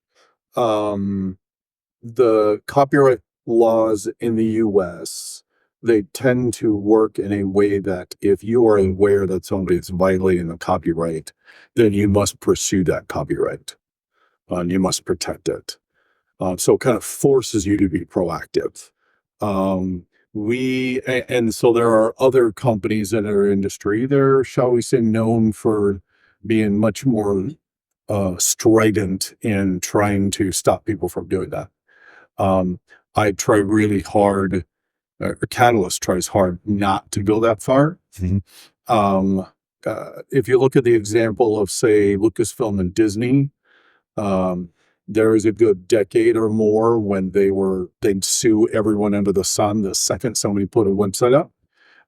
The copyright laws in the US, they tend to work in a way that if you are aware that somebody is violating the copyright, then you must pursue that copyright. And you must protect it. So it kind of forces you to be proactive. And so there are other companies in our industry. They're, shall we say, known for being much more strident in trying to stop people from doing that. I try really hard, Catalyst tries hard not to go that far. If you look at the example of, say, Lucasfilm and Disney, there was a good decade or more when they'd sue everyone under the sun the second somebody put a website up.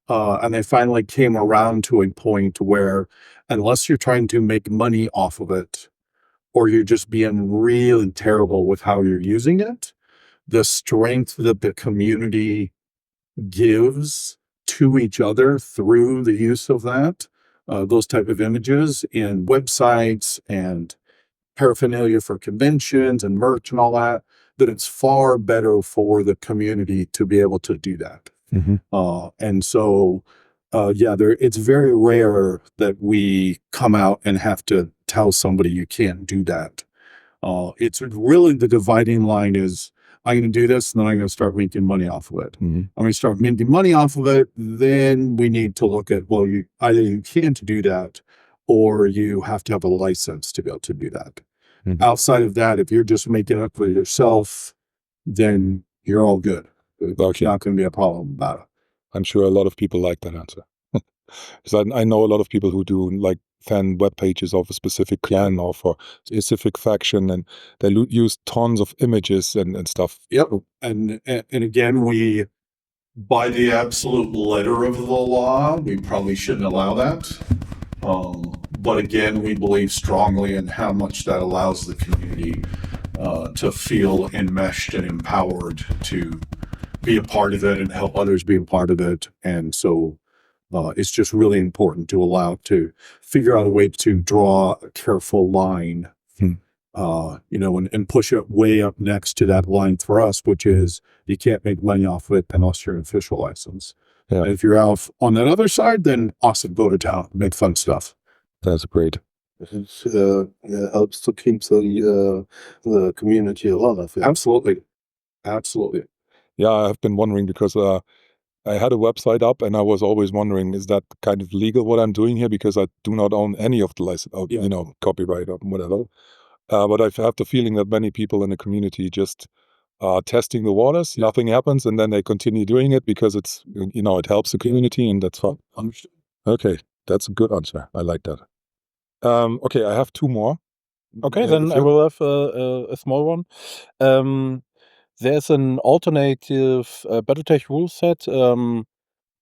And they finally came around to a point where, unless you're trying to make money off of it, or you're just being really terrible with how you're using it, the strength that the community gives to each other through the use of that, those type of images in websites and paraphernalia for conventions and merch and all that it's far better for the community to be able to do that. And so, it's very rare that we come out and have to tell somebody you can't do that. It's really the dividing line is, I'm going to do this and then I'm going to start making money off of it. I'm going to start making money off of it. Then we need to look at, well, either you can't do that or you have to have a license to be able to do that. Outside of that, if you're just making it for yourself, then you're all good. It's not going to be a problem about it. I'm sure a lot of people like that answer. Because I know a lot of people who do like fan web pages of a specific clan or for a specific faction, and they use tons of images and stuff. Yep. And again, we, by the absolute letter of the law, we probably shouldn't allow that. But again, we believe strongly in how much that allows the community to feel enmeshed and empowered to be a part of it and help others be a part of it. And so it's just really important to figure out a way to draw a careful line, and push it way up next to that line for us, which is you can't make money off of it unless you're an official license. Yeah. And if you're out on that other side, then awesome, go to town, make fun stuff. That's great. It helps to keep the community alive. Absolutely. Yeah, I've been wondering because I had a website up and I was always wondering, is that kind of legal what I'm doing here? Because I do not own any of the license, copyright or whatever. But I have the feeling that many people in the community just are testing the waters, nothing happens, and then they continue doing it because it's, it helps the community, and that's fun. Understood. Okay, that's a good answer. I like that. Okay, I have two more. Okay, then I will have a small one. There's an alternative Battletech rule set.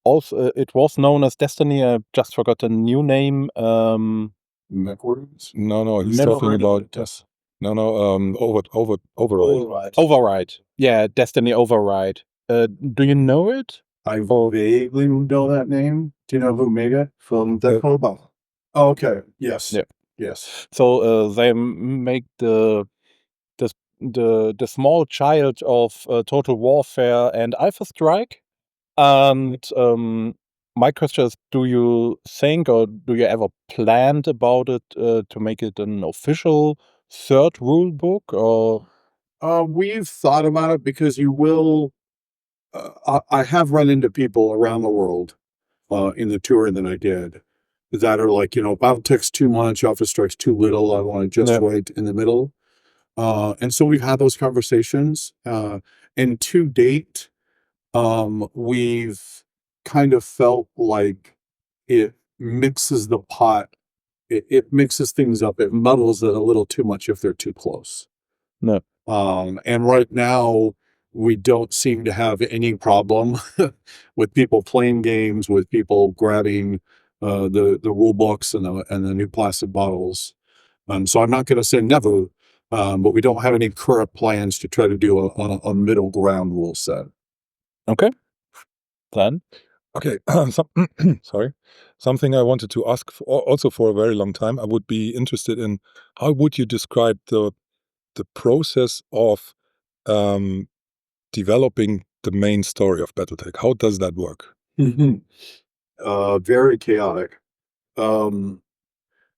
Also, it was known as Destiny. I just forgot the new name. MechWarriors? No, he's Never talking heard of about it, yes. Override. Override. Yeah, Destiny Override. Do you know it? I vaguely know that name. Do you know who made it? From the Cobalt. Oh, okay. Yes. Yeah. Yes. So they make the small child of Total Warfare and Alpha Strike. And my question is, do you think or do you ever planned about it to make it an official third rule book? Or We've thought about it because you will. I have run into people around the world in the tour that I did that are like, Battletech's too much, Alpha Strike's too little. I want to just right in the middle. And so we've had those conversations. And to date, we've kind of felt like it mixes the pot. It mixes things up. It muddles it a little too much if they're too close. No. And right now, we don't seem to have any problem with people playing games, with people grabbing the rule books and the new plastic bottles. So I'm not going to say never, but we don't have any current plans to try to do a middle ground rule set. Okay. Plan. Okay, sorry. Something I wanted to ask also for a very long time. I would be interested in how would you describe the process of developing the main story of Battletech? How does that work? Very chaotic.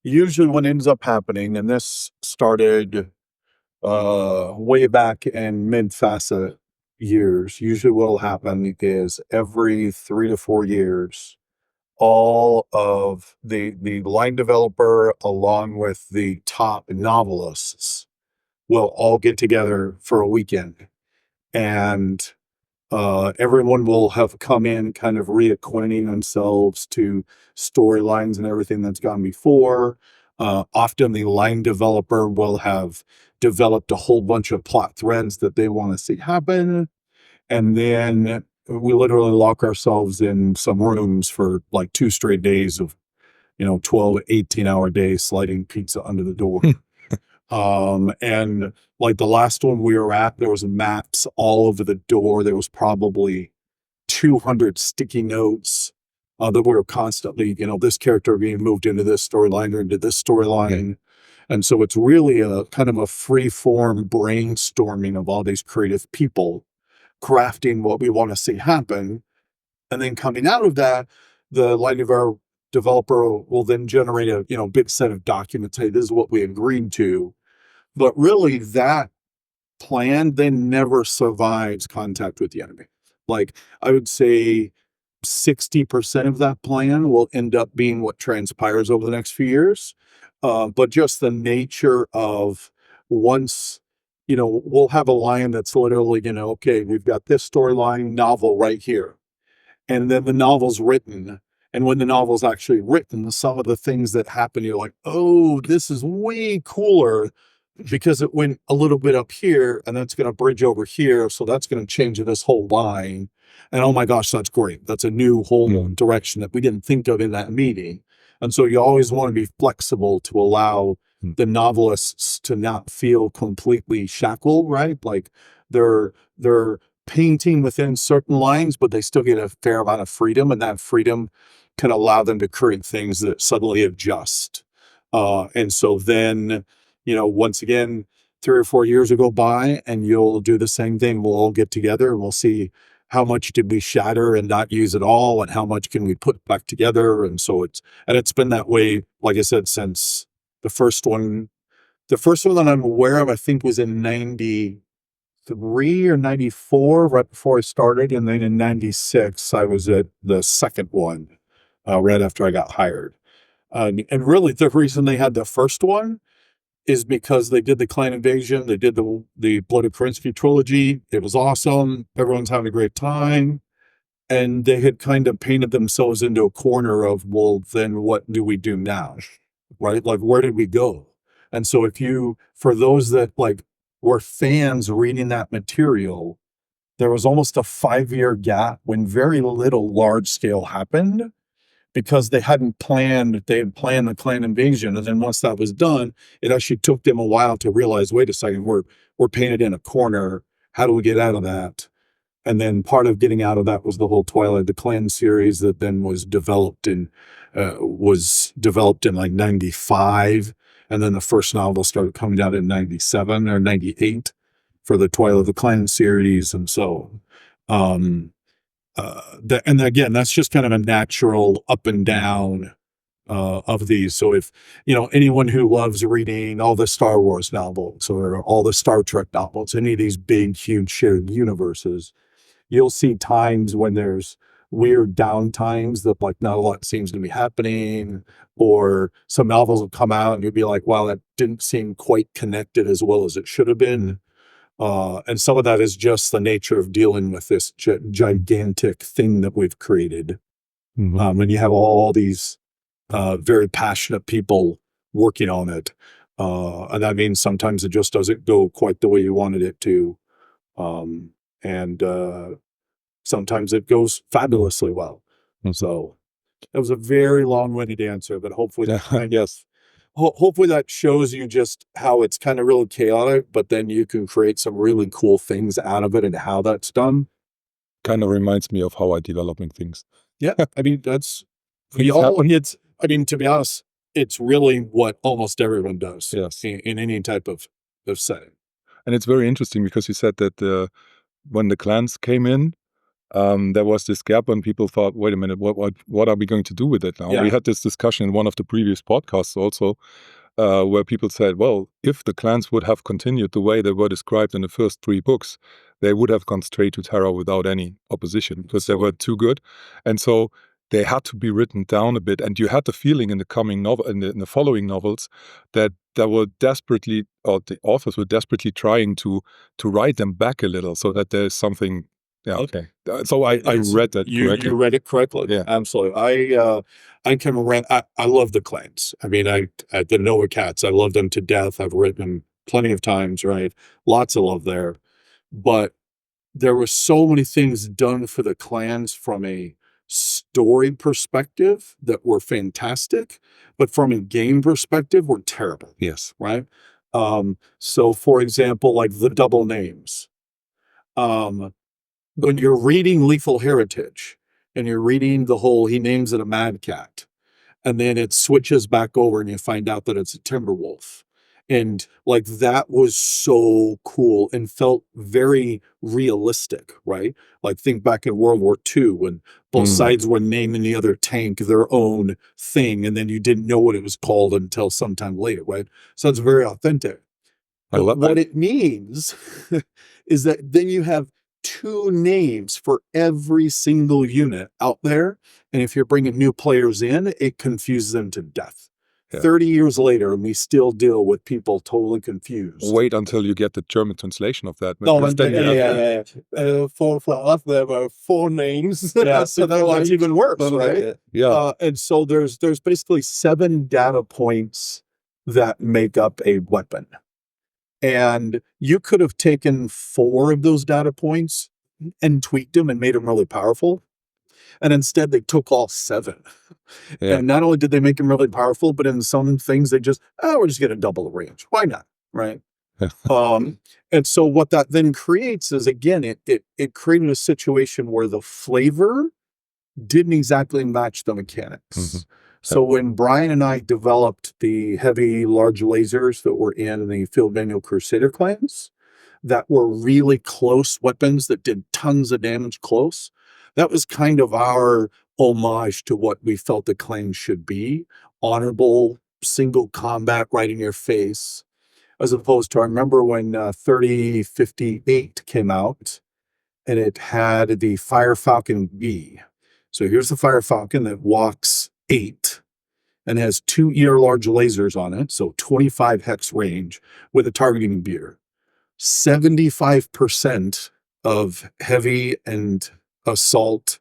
Usually what ends up happening, and this started way back in mid-facet years, usually what will happen is every 3 to 4 years, all of the line developer along with the top novelists will all get together for a weekend, and everyone will have come in kind of reacquainting themselves to storylines and everything that's gone before. Often the line developer will have developed a whole bunch of plot threads that they want to see happen. And then we literally lock ourselves in some rooms for like 2 straight days of, 12 to 18 hour days sliding pizza under the door. And like the last one we were at, there was maps all over the door. There was probably 200 sticky notes that were constantly, this character being moved into this storyline or into this storyline. And so it's really a kind of a free form brainstorming of all these creative people crafting what we want to see happen. And then coming out of that, the line developer will then generate a big set of documents. Hey, this is what we agreed to. But really that plan then never survives contact with the enemy. Like I would say 60% of that plan will end up being what transpires over the next few years. But just the nature of once, we'll have a line that's literally, okay, we've got this storyline novel right here. And then the novel's written. And when the novel's actually written, some of the things that happen, you're like, oh, this is way cooler because it went a little bit up here and that's going to bridge over here. So that's going to change this whole line. And oh my gosh, that's great. That's a new whole direction that we didn't think of in that meeting. And so you always want to be flexible to allow the novelists to not feel completely shackled, right? Like they're painting within certain lines, but they still get a fair amount of freedom, and that freedom can allow them to create things that suddenly adjust. And so then, once again, 3 or 4 years will go by and you'll do the same thing. We'll all get together and we'll see how much did we shatter and not use at all, and how much can we put back together. And so it's been that way, like I said, since the first one that I'm aware of, I think was in 93 or 94, right before I started. And then in 96, I was at the second one, right after I got hired. And really the reason they had the first one is because they did the Clan Invasion. They did the Blood of Kerensky trilogy. It was awesome. Everyone's having a great time. And they had kind of painted themselves into a corner of, well, then what do we do now? Right? Like, where did we go? And so for those that like were fans reading that material, there was almost a 5-year gap when very little large scale happened. because they had planned the clan invasion. And then once that was done, it actually took them a while to realize, wait a second, we're painted in a corner. How do we get out of that? And then part of getting out of that was the whole Twilight of the Clan series that then was developed in like 95. And then the first novel started coming out in 97 or 98 for the Twilight of the Clan series. And so, and again, that's just kind of a natural up and down of these. So if, anyone who loves reading all the Star Wars novels or all the Star Trek novels, any of these big, huge shared universes, you'll see times when there's weird down times that like not a lot seems to be happening, or some novels will come out and you'll be like, wow, that didn't seem quite connected as well as it should have been. And some of that is just the nature of dealing with this gigantic thing that we've created. And you have all these very passionate people working on it. And that means sometimes it just doesn't go quite the way you wanted it to. And sometimes it goes fabulously well. So that was a very long-winded answer, but hopefully hopefully that shows you just how it's kind of really chaotic, but then you can create some really cool things out of it and how that's done. Kind of reminds me of how I developing things. Yeah, I mean, to be honest, it's really what almost everyone does. Yes. In any type of setting. And it's very interesting because you said that when the clans came in, there was this gap and people thought, wait a minute, what are we going to do with it now? Yeah. We had this discussion in one of the previous podcasts also, where people said, well, if the clans would have continued the way they were described in the first 3 books, they would have gone straight to Terra without any opposition because they were too good. And so they had to be written down a bit. And you had the feeling in the coming novel, in the following novels, that they were desperately, or the authors were desperately trying to write them back a little so that there's something. Yeah. Okay. So I read that correctly. You read it correctly. Yeah. Absolutely. I can read. I love the clans. I mean, the Noah Cats. I love them to death. I've written them plenty of times. Right. Lots of love there. But there were so many things done for the clans from a story perspective that were fantastic, but from a game perspective were terrible. Yes. Right. So for example, like the double names. When you're reading Lethal Heritage and you're reading the whole, he names it a Mad Cat, and then it switches back over and you find out that it's a Timberwolf. And like that was so cool and felt very realistic, right? Like think back in World War II when both sides were naming the other tank their own thing, and then you didn't know what it was called until sometime later, right? So it's very authentic. But what it means is that then you have 2 names for every single unit out there. And if you're bringing new players in, it confuses them to death. Yeah. 30 years later, and we still deal with people totally confused. Wait until you get the German translation of that. No, for us, there were 4 names. Yeah, so that was even worse, right? Yeah. And so there's basically 7 data points that make up a weapon. And you could have taken 4 of those data points and tweaked them and made them really powerful. And instead they took all 7. Yeah. And not only did they make them really powerful, but in some things they just, we're just going to double the range. Why not? Right. And so what that then creates is, again, it created a situation where the flavor didn't exactly match the mechanics. Mm-hmm. So when Brian and I developed the heavy large lasers that were in the Field Manual Crusader clans, that were really close weapons that did tons of damage close, that was kind of our homage to what we felt the clan should be. Honorable, single combat right in your face. As opposed to, I remember when 3058 came out, and it had the Fire Falcon B. So here's the Fire Falcon that walks 8 and has 2 large lasers on it, so 25 hex range with a targeting gear. 75% of heavy and assault,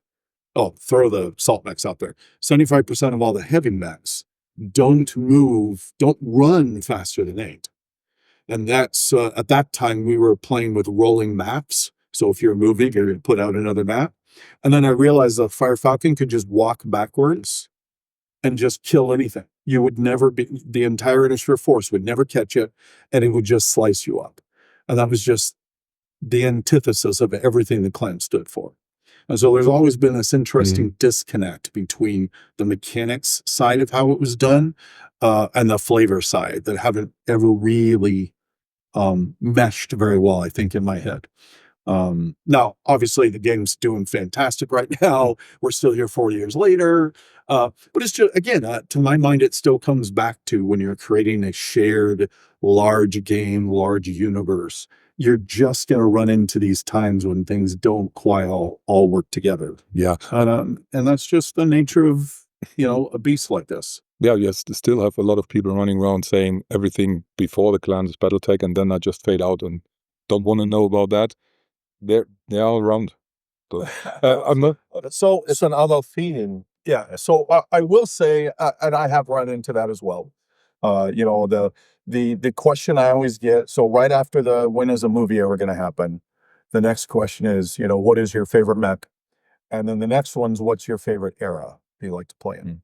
throw the assault mechs out there. 75% of all the heavy mechs don't run faster than 8. And that's, at that time, we were playing with rolling maps. So if you're moving, you're going to put out another map. And then I realized the Fire Falcon could just walk backwards and just kill anything. You would never be, the entire initiative force would never catch it, and it would just slice you up. And that was just the antithesis of everything the clan stood for. And so there's always been this interesting disconnect between the mechanics side of how it was done and the flavor side that haven't ever really meshed very well, I think, in my head. Now, obviously, the game's doing fantastic right now. We're still here 4 years later. But it's just, again, to my mind, it still comes back to when you're creating a shared, large game, large universe, you're just going to run into these times when things don't quite all work together. Yeah. And that's just the nature of, a beast like this. Yeah, yes, still have a lot of people running around saying everything before the clan is Battletech, and then I just fade out and don't want to know about that. They're all around. So, I'm not. So it's another feeling. Yeah. So I will say, and I have run into that as well. The question I always get. So right after when is a movie ever going to happen? The next question is, what is your favorite mech? And then the next one's, what's your favorite era you like to play in?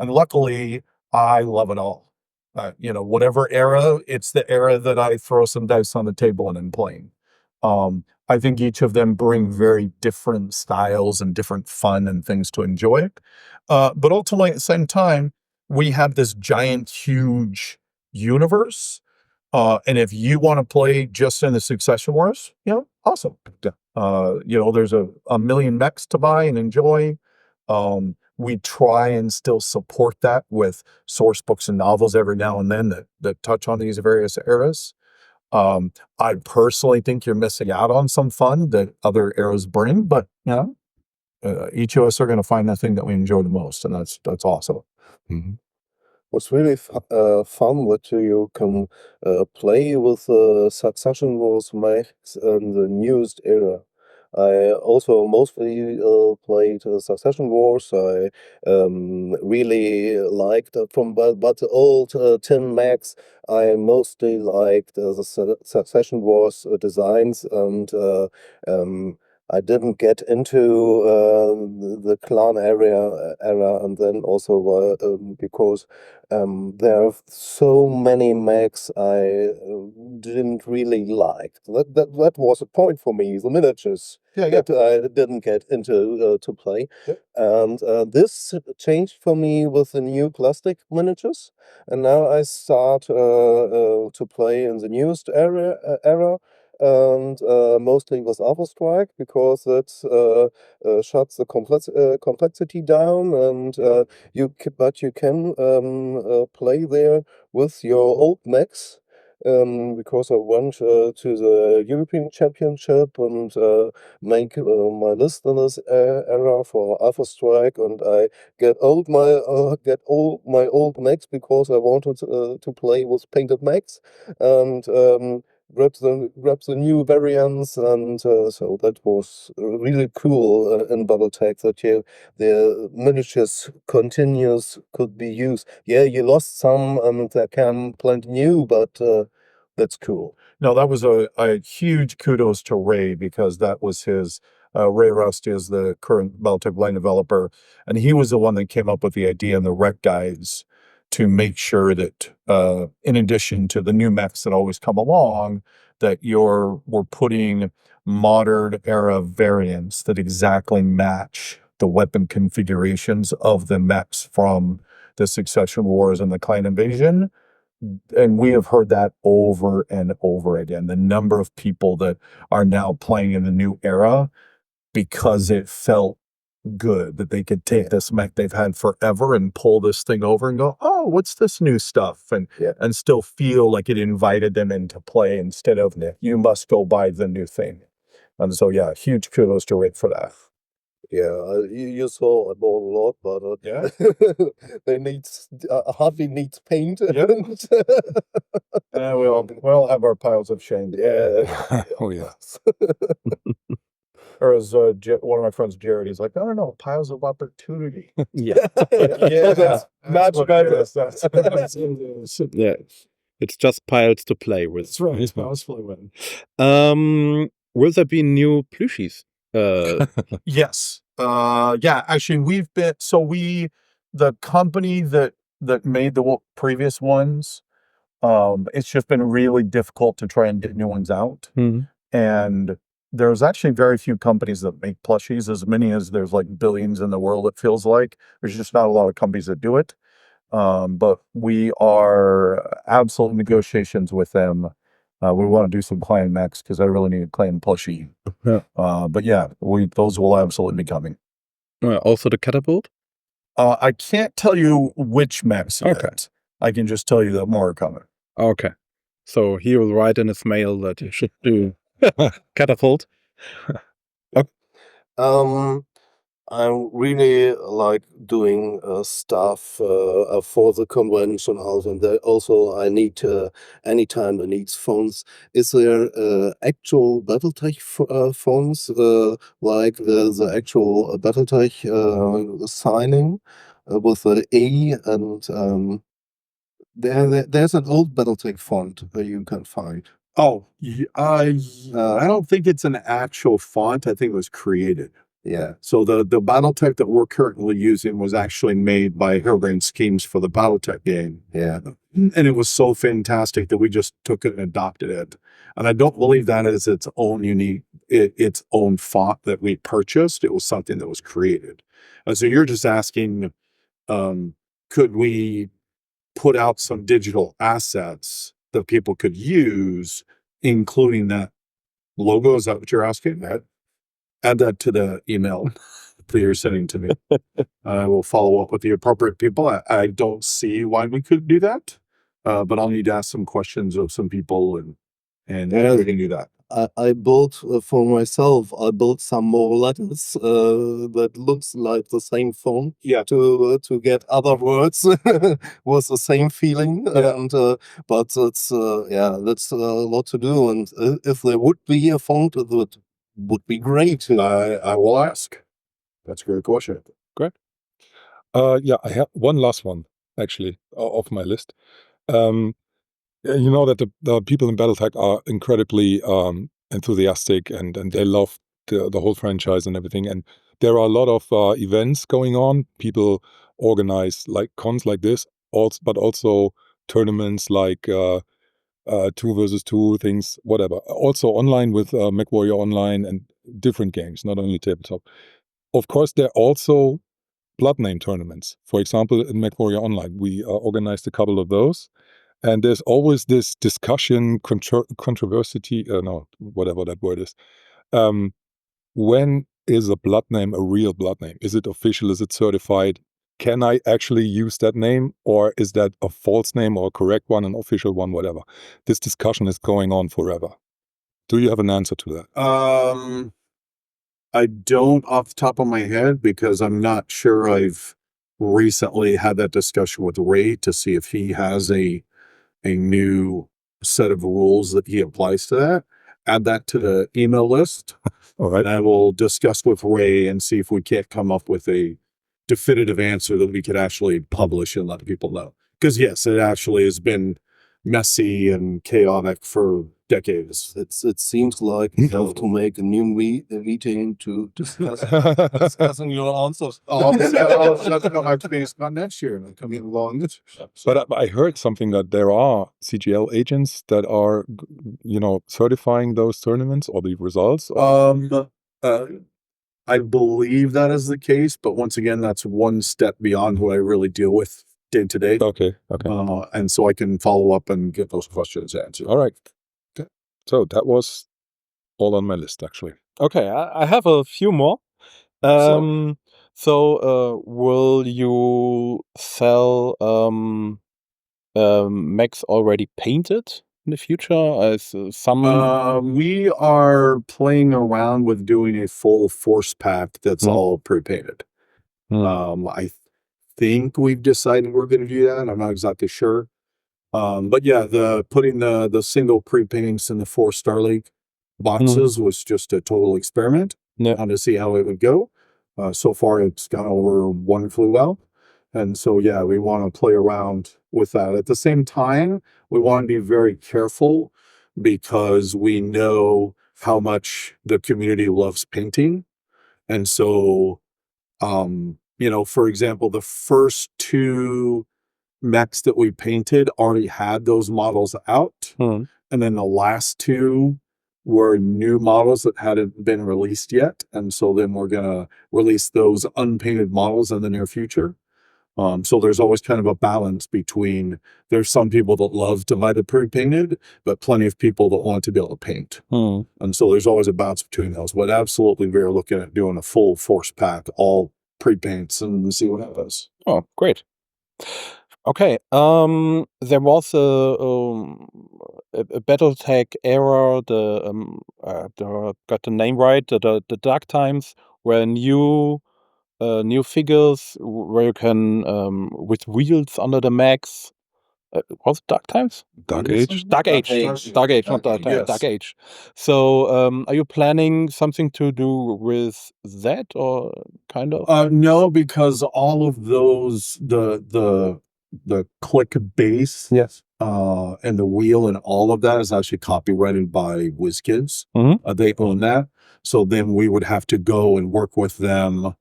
And luckily, I love it all. Whatever era, it's the era that I throw some dice on the table and am playing. I think each of them bring very different styles and different fun and things to enjoy. But ultimately, at the same time, we have this giant, huge universe. And if you want to play just in the Succession Wars, awesome. There's a million mechs to buy and enjoy. We try and still support that with source books and novels every now and then that touch on these various eras. I personally think you're missing out on some fun that other eras bring, but each of us are going to find that thing that we enjoy the most, and that's awesome. Mm-hmm. What's really fun that you can play with Succession Wars mechs in the newest era. I also mostly played Succession Wars. I really liked but the old tin mechs. I mostly liked the Succession Wars designs, and I didn't get into the clan era, and then also because there are so many mechs I didn't really like. That was a point for me. The miniatures that I didn't get into to play, and this changed for me with the new plastic miniatures, and now I start to play in the newest era. And mostly with Alpha Strike, because it shuts the complexity down, and you can play there with your old mechs. Because I went to the European Championship and make my list in this era for Alpha Strike, and I get all my old mechs because I wanted to play with painted mechs, and grab the new variants, and so that was really cool in Battletech that the miniatures could be used. Yeah, you lost some, and there can plenty new, but that's cool. No, that was a huge kudos to Ray, because that was his. Ray Rust is the current Battletech line developer, and he was the one that came up with the idea in the rec guides to make sure that, in addition to the new mechs that always come along, that we're putting modern era variants that exactly match the weapon configurations of the mechs from the Succession Wars and the Clan Invasion. And we have heard that over and over again. The number of people that are now playing in the new era because it felt good that they could take this mech they've had forever and pull this thing over and go, oh, what's this new stuff? And still feel like it invited them into play instead of you must go buy the new thing. And so, huge kudos to Rick for that. Yeah, you saw I bought a lot, but they hardly needs paint. We all have our piles of shame. Yeah. Oh yeah. Or as one of my friends, Jared, he's like, I don't know, piles of opportunity. Yeah. That's much better. Yeah. It's just piles to play with. That's right. It's piles fully win. Will there be new plushies? Yes. Actually, we the company that made the previous ones, it's just been really difficult to try and get new ones out. And there's actually very few companies that make plushies, as many as there's like billions in the world, it feels like. There's just not a lot of companies that do it. But we are absolute negotiations with them. We want to do some clan mechs because I really need a clan plushie. But yeah, those will absolutely be coming. Also the catapult? I can't tell you which mechs yet. I can just tell you that more are coming. Okay. So he will write in his mail that you should do catapult. I really like doing stuff for the convention house, and also I need anytime I need phones. Is there actual Battletech phones like the actual Battletech signing with the A, and there's an old Battletech font that you can find. Oh, I don't think it's an actual font. I think it was created. Yeah. So the Battletech that we're currently using was actually made by Harebrained Schemes for the Battletech game. Yeah. And it was so fantastic that we just took it and adopted it. And I don't believe that is its own unique, its own font that we purchased. It was something that was created. And so you're just asking, could we put out some digital assets that people could use, including that logo? Is that what you're asking? Add that to the email that you're sending to me. I will follow up with the appropriate people. I don't see why we couldn't do that, but I'll need to ask some questions of some people, and we can do that. I built for myself. I built some more letters that looks like the same font. Yeah. To get other words with the same feeling. Yeah. And but it's that's a lot to do. And if there would be a font, it would be great. I will ask. That's a great question. Great. Yeah, I have one last one actually off my list. You know that the people in Battletech are incredibly enthusiastic and they love the whole franchise and everything. And there are a lot of events going on. People organize like cons like this, but also tournaments like 2 versus 2 things, whatever. Also online with MechWarrior Online and different games, not only tabletop. Of course, there are also blood name tournaments. For example, in MechWarrior Online, we organized a couple of those. And there's always this discussion, controversy, no, whatever that word is. When is a blood name a real blood name? Is it official? Is it certified? Can I actually use that name? Or is that a false name or a correct one, an official one, whatever? This discussion is going on forever. Do you have an answer to that? I don't off the top of my head, because I'm not sure. I've recently had that discussion with Ray to see if he has a new set of rules that he applies to that. Add that to the email list. All right. And I will discuss with Ray and see if we can't come up with a definitive answer that we could actually publish and let people know. Because yes, it actually has been messy and chaotic for decades. It seems like you have to make a new meeting to discussing your answers. Oh, that's going to be PhoenixCon next year. And coming along. But I heard something that there are CGL agents that are, certifying those tournaments or the results. I believe that is the case, but once again, that's one step beyond what I really deal with day to day. Okay. And so I can follow up and get those questions answered. All right. Okay. So that was all on my list, actually. Okay, I have a few more. So will you sell mechs already painted in the future? As some we are playing around with doing a full force pack that's all pre-painted. I think we've decided we're going to do that. I'm not exactly sure. But yeah, putting the single pre-paintings in the 4 Star League boxes was just a total experiment to see how it would go. So far, it's gone over wonderfully well. And so, yeah, we want to play around with that. At the same time, we want to be very careful because we know how much the community loves painting. And so, you know, for example, the first 2 mechs that we painted already had those models out. Hmm. And then the last 2 were new models that hadn't been released yet. And so then we're going to release those unpainted models in the near future. So there's always kind of a balance between, there's some people that love to buy the pre-painted, but plenty of people that want to be able to paint. Hmm. And so there's always a balance between those. But absolutely, we're looking at doing a full force pack, all pre-paints, and see what happens. Oh, great. Okay. There was a Battletech era, got the name right, the dark times, where new figures where you can with wheels under the mechs. Was it Dark Times? Dark Age? Dark Age, not Dark Times, Yes. Dark Age. So, are you planning something to do with that, or kind of? No, because all of those, the click base, Yes. and the wheel and all of that is actually copyrighted by WizKids. Mhm. They own that. So then we would have to go and work with them.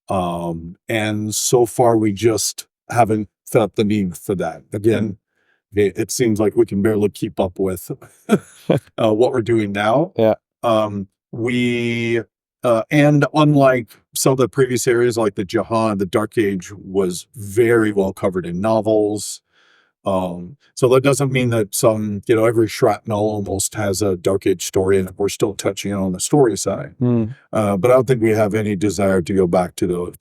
And so far we just haven't felt the need for that. Again, it seems like we can barely keep up with what we're doing now. Yeah. And unlike some of the previous areas, like the Jahan, the Dark Age was very well covered in novels. So that doesn't mean that every shrapnel almost has a Dark Age story, and we're still touching on the story side. But I don't think we have any desire to go back to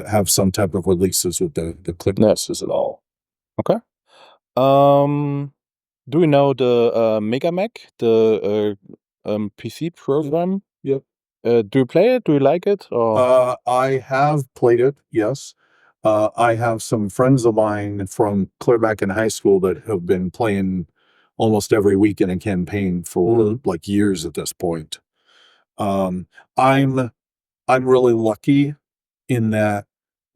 have some type of releases with the clip bases at all. Okay. Do you know the Mega Mech, the PC program? Yep. Do you play it? Do you like it? Or I have played it, yes. I have some friends of mine from clear back in high school that have been playing almost every week in a campaign for like years at this point. I'm really lucky in that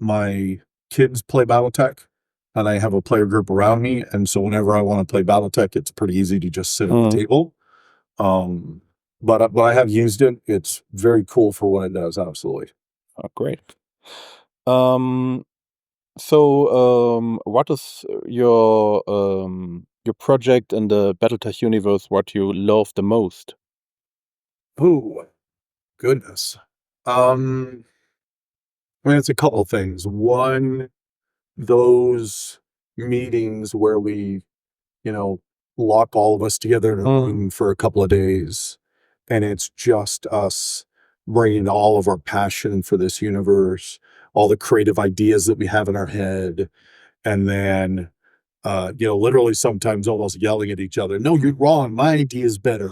my kids play Battletech, and I have a player group around me, and so whenever I want to play Battletech, it's pretty easy to just sit at the table. But I have used it. It's very cool for what it does, absolutely. Oh, great. So, what is your project in the Battletech universe? What you love the most? Ooh, goodness. I mean, it's a couple of things. One, those meetings where we, lock all of us together in a room for a couple of days, and it's just us bringing all of our passion for this universe, all the creative ideas that we have in our head, and then literally sometimes almost yelling at each other. No, you're wrong. My idea is better.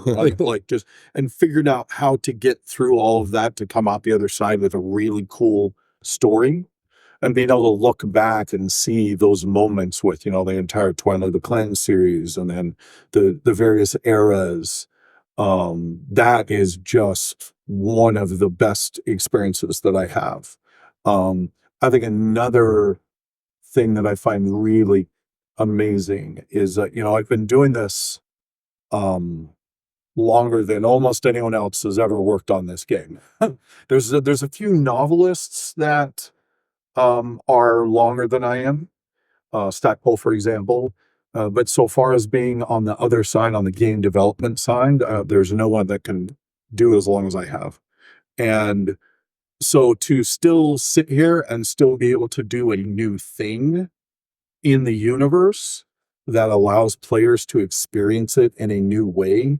And figuring out how to get through all of that to come out the other side with a really cool story, and being able to look back and see those moments with, the entire Twilight of the Clan series, and then the various eras. That is just one of the best experiences that I have. I think another thing that I find really amazing is that, I've been doing this longer than almost anyone else has ever worked on this game. There's a few novelists that are longer than I am, Stackpole, for example. But so far as being on the other side, on the game development side, there's no one that can do as long as I have. And so to still sit here and still be able to do a new thing in the universe that allows players to experience it in a new way,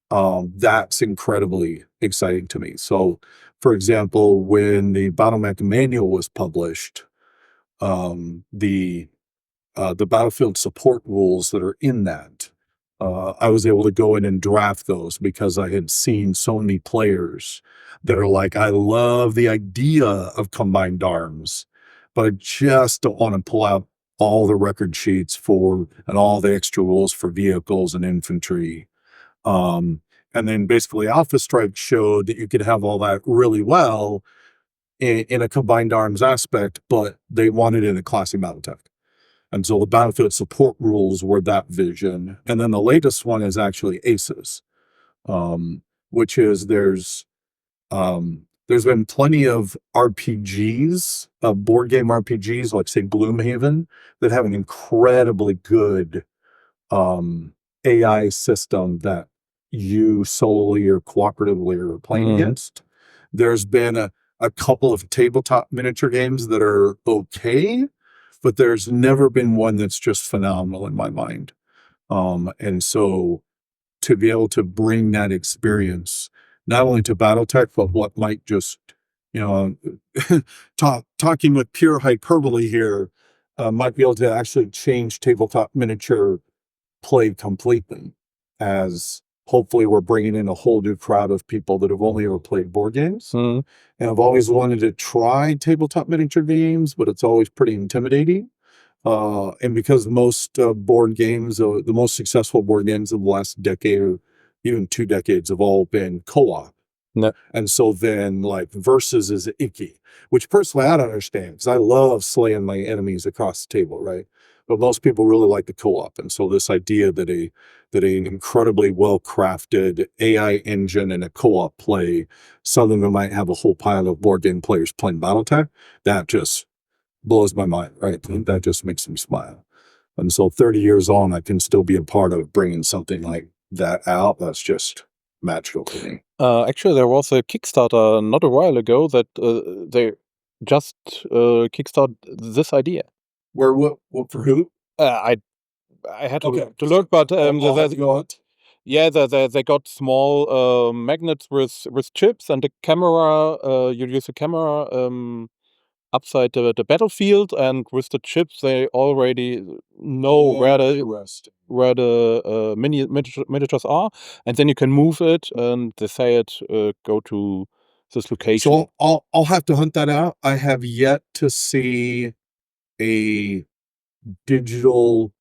that's incredibly exciting to me. So, for example, when the Battlemech manual was published, the battlefield support rules that are in that, I was able to go in and draft those because I had seen so many players that are like, I love the idea of combined arms, but I just don't want to pull out all the record sheets and all the extra rules for vehicles and infantry. And then basically Alpha Strike showed that you could have all that really well in a combined arms aspect, but they wanted it in a classic Battletech. And so the battlefield support rules were that vision. And then the latest one is actually ACEs, which is there's there's been plenty of RPGs, board game RPGs, like say Gloomhaven, that have an incredibly good AI system that you solely or cooperatively are playing against. There's been a couple of tabletop miniature games that are okay, but there's never been one that's just phenomenal in my mind. And so to be able to bring that experience not only to Battletech, but what might just, you know, talking with pure hyperbole here, might be able to actually change tabletop miniature play completely, as hopefully we're bringing in a whole new crowd of people that have only ever played board games. And I've always wanted to try tabletop miniature games, but it's always pretty intimidating. And because most board games, the most successful board games of the last decade or even 2 decades have all been co-op. No. And so then like versus is icky, which personally I don't understand, because I love slaying my enemies across the table, right? But most people really like the co-op. And so this idea that an incredibly well-crafted AI engine and a co-op play, suddenly we might have a whole pile of board game players playing Battletech, that just blows my mind, right? That just makes me smile. And so 30 years on, I can still be a part of bringing something like that out. That's just magical to me. Actually, there was a Kickstarter not a while ago that they just kickstart this idea. Where what for who? I had to, Okay. to look, but I'll have to go on. yeah, they got small magnets with chips and a camera. You use a camera upside the battlefield, and with the chips they already know where the miniatures are, and then you can move it, and they say it go to this location. So I'll have to hunt that out. I have yet to see a digital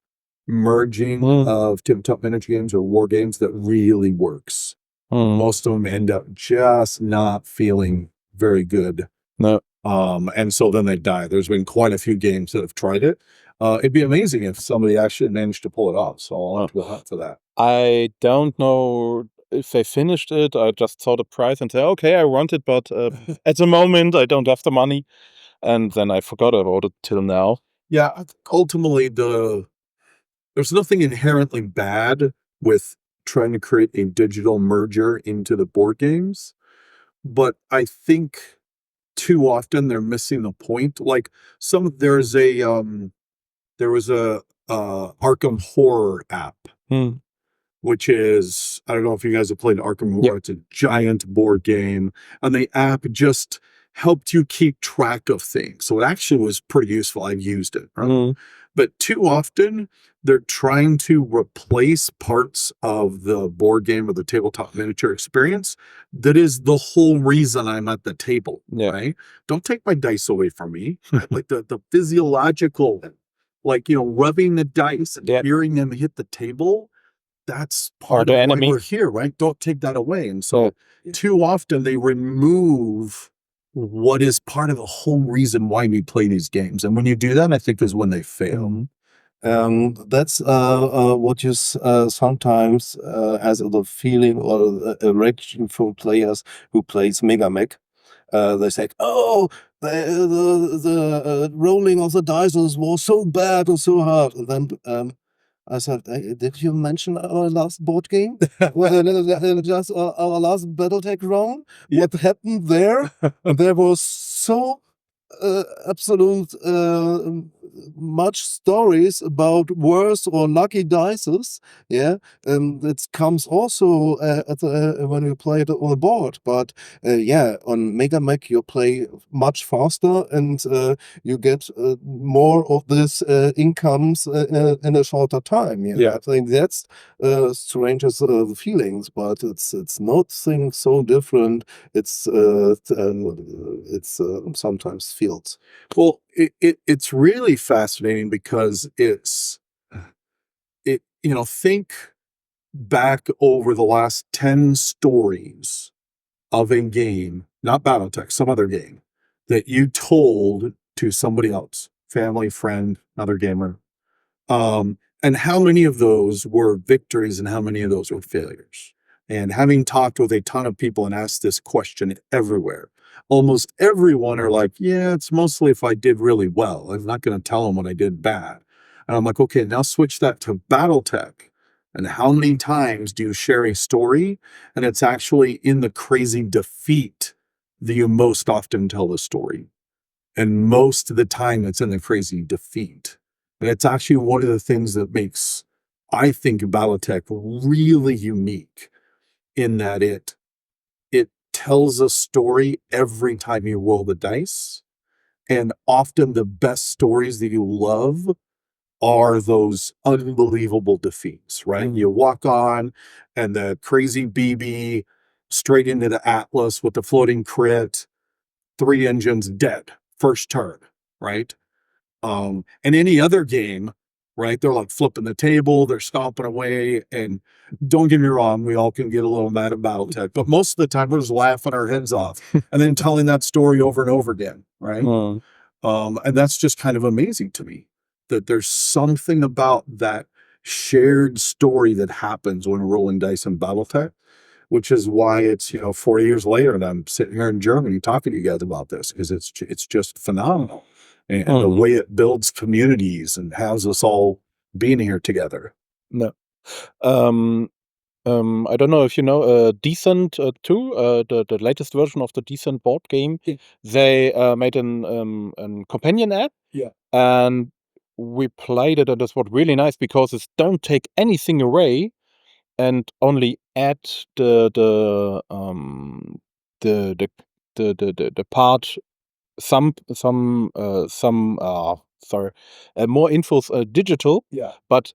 merging of tabletop miniature games or war games that really works. Most of them end up just not feeling very good. No. And so then they die. There's been quite a few games that have tried it. It'd be amazing if somebody actually managed to pull it off. So I'll have to go hunt for that. I don't know if they finished it. I just saw the price and said, okay, I want it, but at the moment I don't have the money. And then I forgot about it till now. Yeah, I think ultimately there's nothing inherently bad with trying to create a digital merger into the board games, but I think too often they're missing the point. Like there was a Arkham Horror app, which is, I don't know if you guys have played Arkham Horror. It's a giant board game, and the app just helped you keep track of things. So it actually was pretty useful. I've used it, right? But too often they're trying to replace parts of the board game or the tabletop miniature experience that is the whole reason I'm at the table, right? Don't take my dice away from me. Like the physiological, like, rubbing the dice and hearing them hit the table, that's part of why we're here, right? Don't take that away. And so too often they remove what is part of the whole reason why we play these games. And when you do that, I think is when they fail. That's what you sometimes has the feeling or a reaction from players who plays Mega Mech. They say, "Oh, the rolling of the dice was so bad and so hard." And then I said, "Did you mention our last board game? Well, just our last Battletech round. What happened there? There was so absolute much stories about worse or lucky dices. It comes also when you play it on the board. But on Mega Mech you play much faster, and you get more of this incomes in a shorter time. I think that's stranges the feelings, but it's nothing so different. It's sometimes feels. Well, it's really fascinating because think back over the last 10 stories of a game, not Battletech, some other game, that you told to somebody else, family, friend, another gamer, and how many of those were victories and how many of those were failures. And having talked with a ton of people and asked this question everywhere, almost everyone are like, yeah, it's mostly if I did really well. I'm not going to tell them when I did bad. And I'm like, okay, now switch that to Battletech. And how many times do you share a story and it's actually in the crazy defeat that you most often tell the story? And most of the time it's in the crazy defeat. And it's actually one of the things that makes, I think, Battletech really unique in that it tells a story every time you roll the dice. And often the best stories that you love are those unbelievable defeats, right? You walk on and the crazy BB straight into the Atlas with the floating crit, 3 engines dead, first turn, right? And any other game, right? They're like flipping the table, they're stomping away. And don't get me wrong, we all can get a little mad at Battletech, but most of the time we're just laughing our heads off and then telling that story over and over again, right? And that's just kind of amazing to me that there's something about that shared story that happens when rolling dice in Battletech, which is why it's, 4 years later and I'm sitting here in Germany talking to you guys about this, because it's just phenomenal. And the way it builds communities and has us all being here together. No. I don't know if you know Descent 2, the latest version of the Descent board game. Yeah. They made an companion app. Yeah. And we played it, and it was really nice because it don't take anything away and only add the part more infos digital. Yeah. But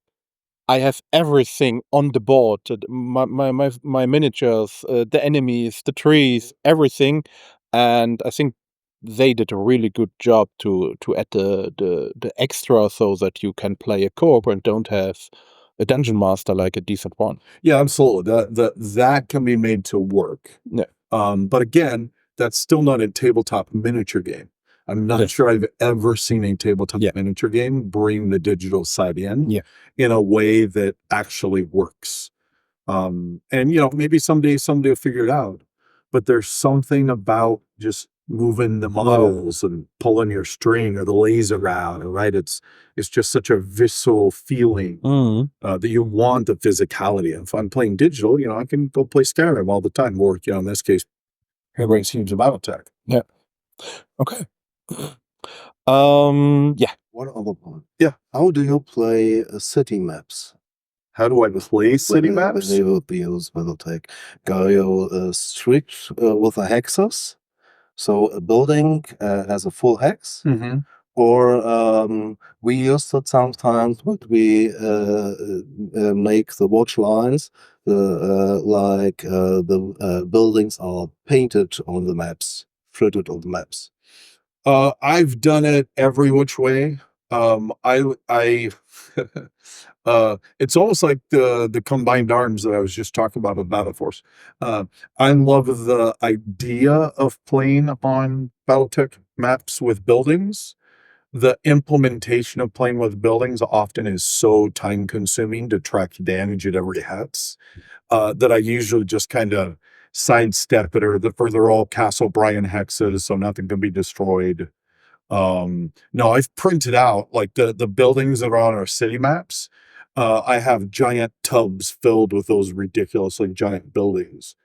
I have everything on the board. My miniatures, the enemies, the trees, everything. And I think they did a really good job to add the extra so that you can play a co-op and don't have a dungeon master like a decent one. Yeah, absolutely. That can be made to work. Yeah. But again, that's still not a tabletop miniature game. I'm not sure I've ever seen a tabletop miniature game bring the digital side in a way that actually works. And maybe someday somebody will figure it out. But there's something about just moving the models and pulling your string or the laser out, right? It's just such a visceral feeling that you want the physicality. If I'm playing digital, I can go play Skyrim all the time, or in this case, everybody seems about Battletech. Yeah. Okay. One other point. Yeah. How do you play city maps? How do I play city maps? When you use Battletech, go you strict with the hexes? So a building has a full hex, or we use it sometimes, but we make the watch lines the buildings are painted on the maps, fritted on the maps. I've done it every which way. It's almost like the combined arms that I was just talking about with Battle Force. I love the idea of playing on Battletech maps with buildings. The implementation of playing with buildings often is so time consuming to track damage at every hex that I usually just kind of sidestep it, or they're all Castle Bryan hexes, so nothing can be destroyed. No, I've printed out like the buildings that are on our city maps. I have giant tubs filled with those ridiculously giant buildings,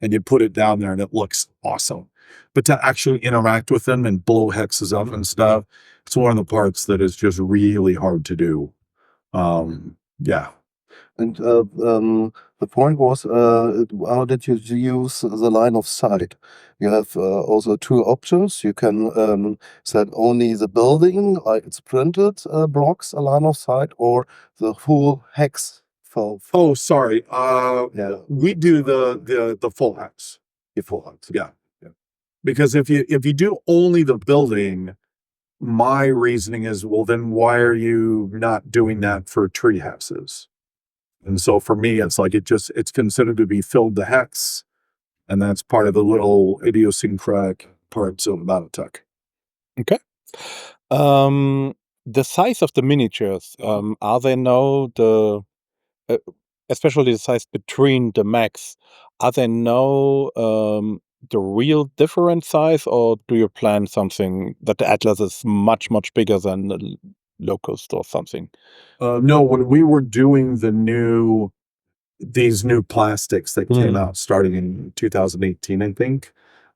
and you put it down there and it looks awesome. But to actually interact with them and blow hexes up and stuff, it's one of the parts that is just really hard to do. Yeah. And the point was, how did you use the line of sight? You have also two options. You can set only the building, like it's printed, blocks a line of sight, or the full hex. Oh, sorry. We do the full hex. The full hex. Yeah. Because if you do only the building, my reasoning is, well, then why are you not doing that for tree hexes? And so for me, it's like it's considered to be filled the hex, and that's part of the little idiosyncratic parts of Battletech. Okay. The size of the miniatures, are they now especially the size between the mechs, are they now the real different size, or do you plan something that the Atlas is much, much bigger than the Locust or something? No, when we were doing these new plastics that came out starting in 2018, I think,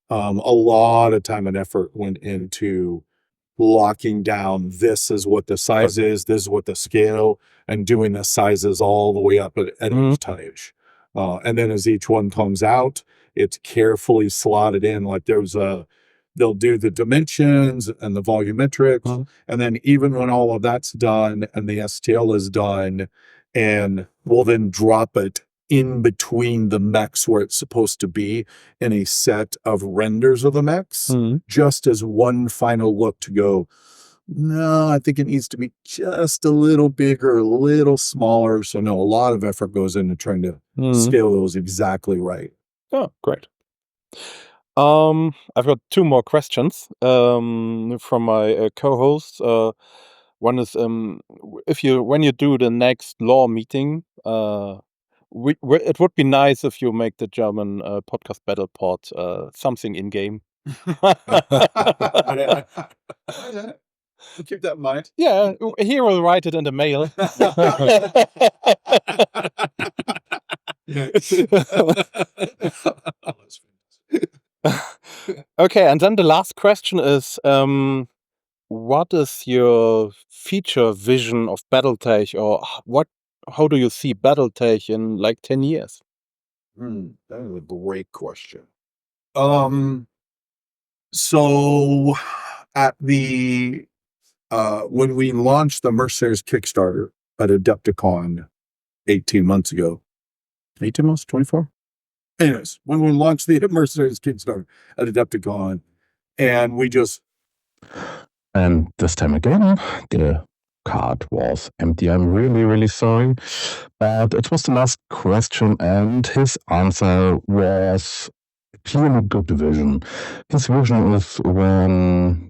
a lot of time and effort went into locking down, this is what the size is, this is what the scale, and doing the sizes all the way up at each tonnage. And then as each one comes out, it's carefully slotted in, like they'll do the dimensions and the volumetrics, and then even when all of that's done and the STL is done, and we'll then drop it in between the mechs where it's supposed to be in a set of renders of the mechs, just as one final look to go, no, I think it needs to be just a little bigger, a little smaller. So no, a lot of effort goes into trying to scale those exactly right. Oh, great. I've got two more questions from my co-hosts. One is when you do the next law meeting, it would be nice if you make the German podcast Battlepod something in game. Keep that in mind. Yeah, he will write it in the mail. Okay, and then the last question is, what is your future vision of Battletech, or how do you see Battletech in like 10 years? That is a great question. So at the when we launched the Mercenaries Kickstarter at Adepticon 18 months ago, 18 months, 24? Anyways, when we launched the Mercenaries Kickstarter at Adepticon, and we just... And this time again, the card was empty. I'm really, really sorry. But it was the last question, and his answer was clearly good vision. His vision is when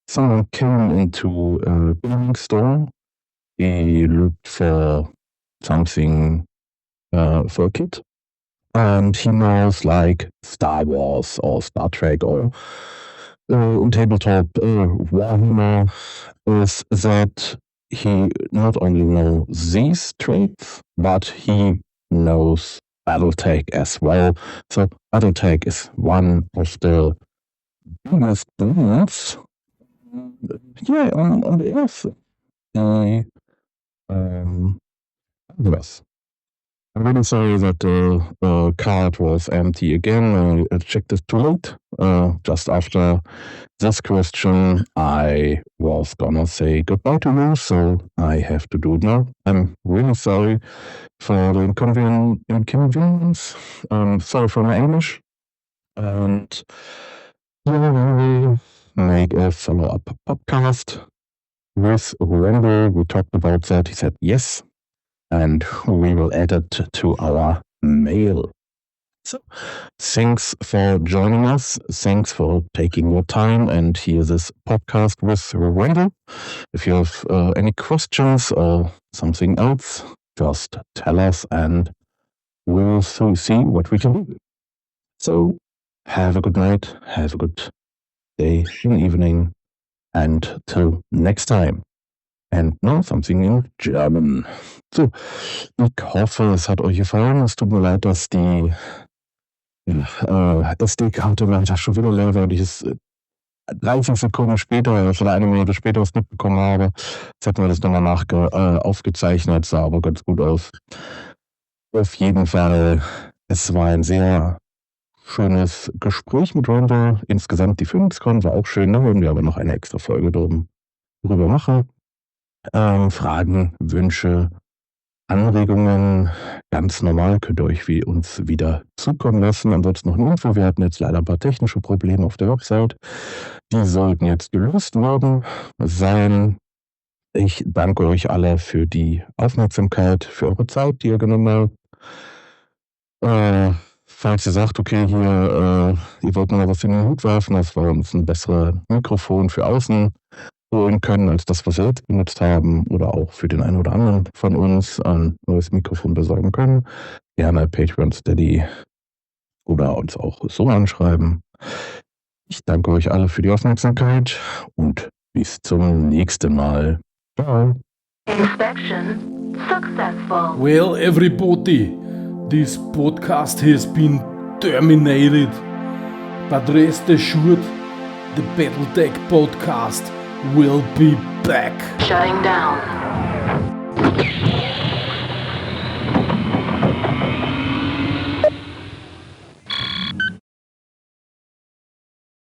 someone came into a gaming store, he looked for something for a kid, and he knows like Star Wars or Star Trek or tabletop Warhammer, is that he not only knows these traits, but he knows Battletech as well. So Battletech is one of the biggest brands on the earth. Yes. I'm really sorry that the card was empty again. I checked it too late. Just after this question, I was gonna say goodbye to you, so I have to do it now. I'm really sorry for the inconvenience. Sorry for my English. And we will make a follow-up podcast with Randall. We talked about that. He said yes. And we will add it to our mail. So, thanks for joining us. Thanks for taking your time and hear this podcast with Randall. If you have any questions or something else, just tell us and we'll see what we can do. So, have a good night, have a good day and evening, and till next time. And now something in German. So, ich hoffe, es hat euch gefallen. Es tut mir leid, dass die SD-Karte leider schon wieder leer war. Die ist 30 Sekunden später oder eine Minute später was mitbekommen habe. Jetzt hätten wir das dann danach aufgezeichnet. Sah aber ganz gut aus. Auf jeden Fall, es war ein sehr schönes Gespräch mit Randall. Insgesamt die PhoenixCon war auch schön. Da würden wir aber noch eine extra Folge drüber machen. Fragen, Wünsche, Anregungen, ganz normal, könnt ihr euch uns wieder zukommen lassen. Ansonsten noch eine Info, wir hatten jetzt leider ein paar technische Probleme auf der Website. Die sollten jetzt gelöst worden sein. Ich danke euch alle für die Aufmerksamkeit, für eure Zeit, die ihr genommen habt. Falls ihr sagt, okay, hier, ihr wollt noch was in den Hut werfen, dass wir uns ein besseres Mikrofon für außen holen können, als das, was wir jetzt benutzt haben, oder auch für den einen oder anderen von uns ein neues Mikrofon besorgen können, gerne Patreon, Steady oder uns auch so anschreiben. Ich danke euch alle für die Aufmerksamkeit und bis zum nächsten Mal. Ciao. Inspection successful. Well, everybody, this podcast has been terminated. But rest assured, the Battletech podcast will be back. Shutting down.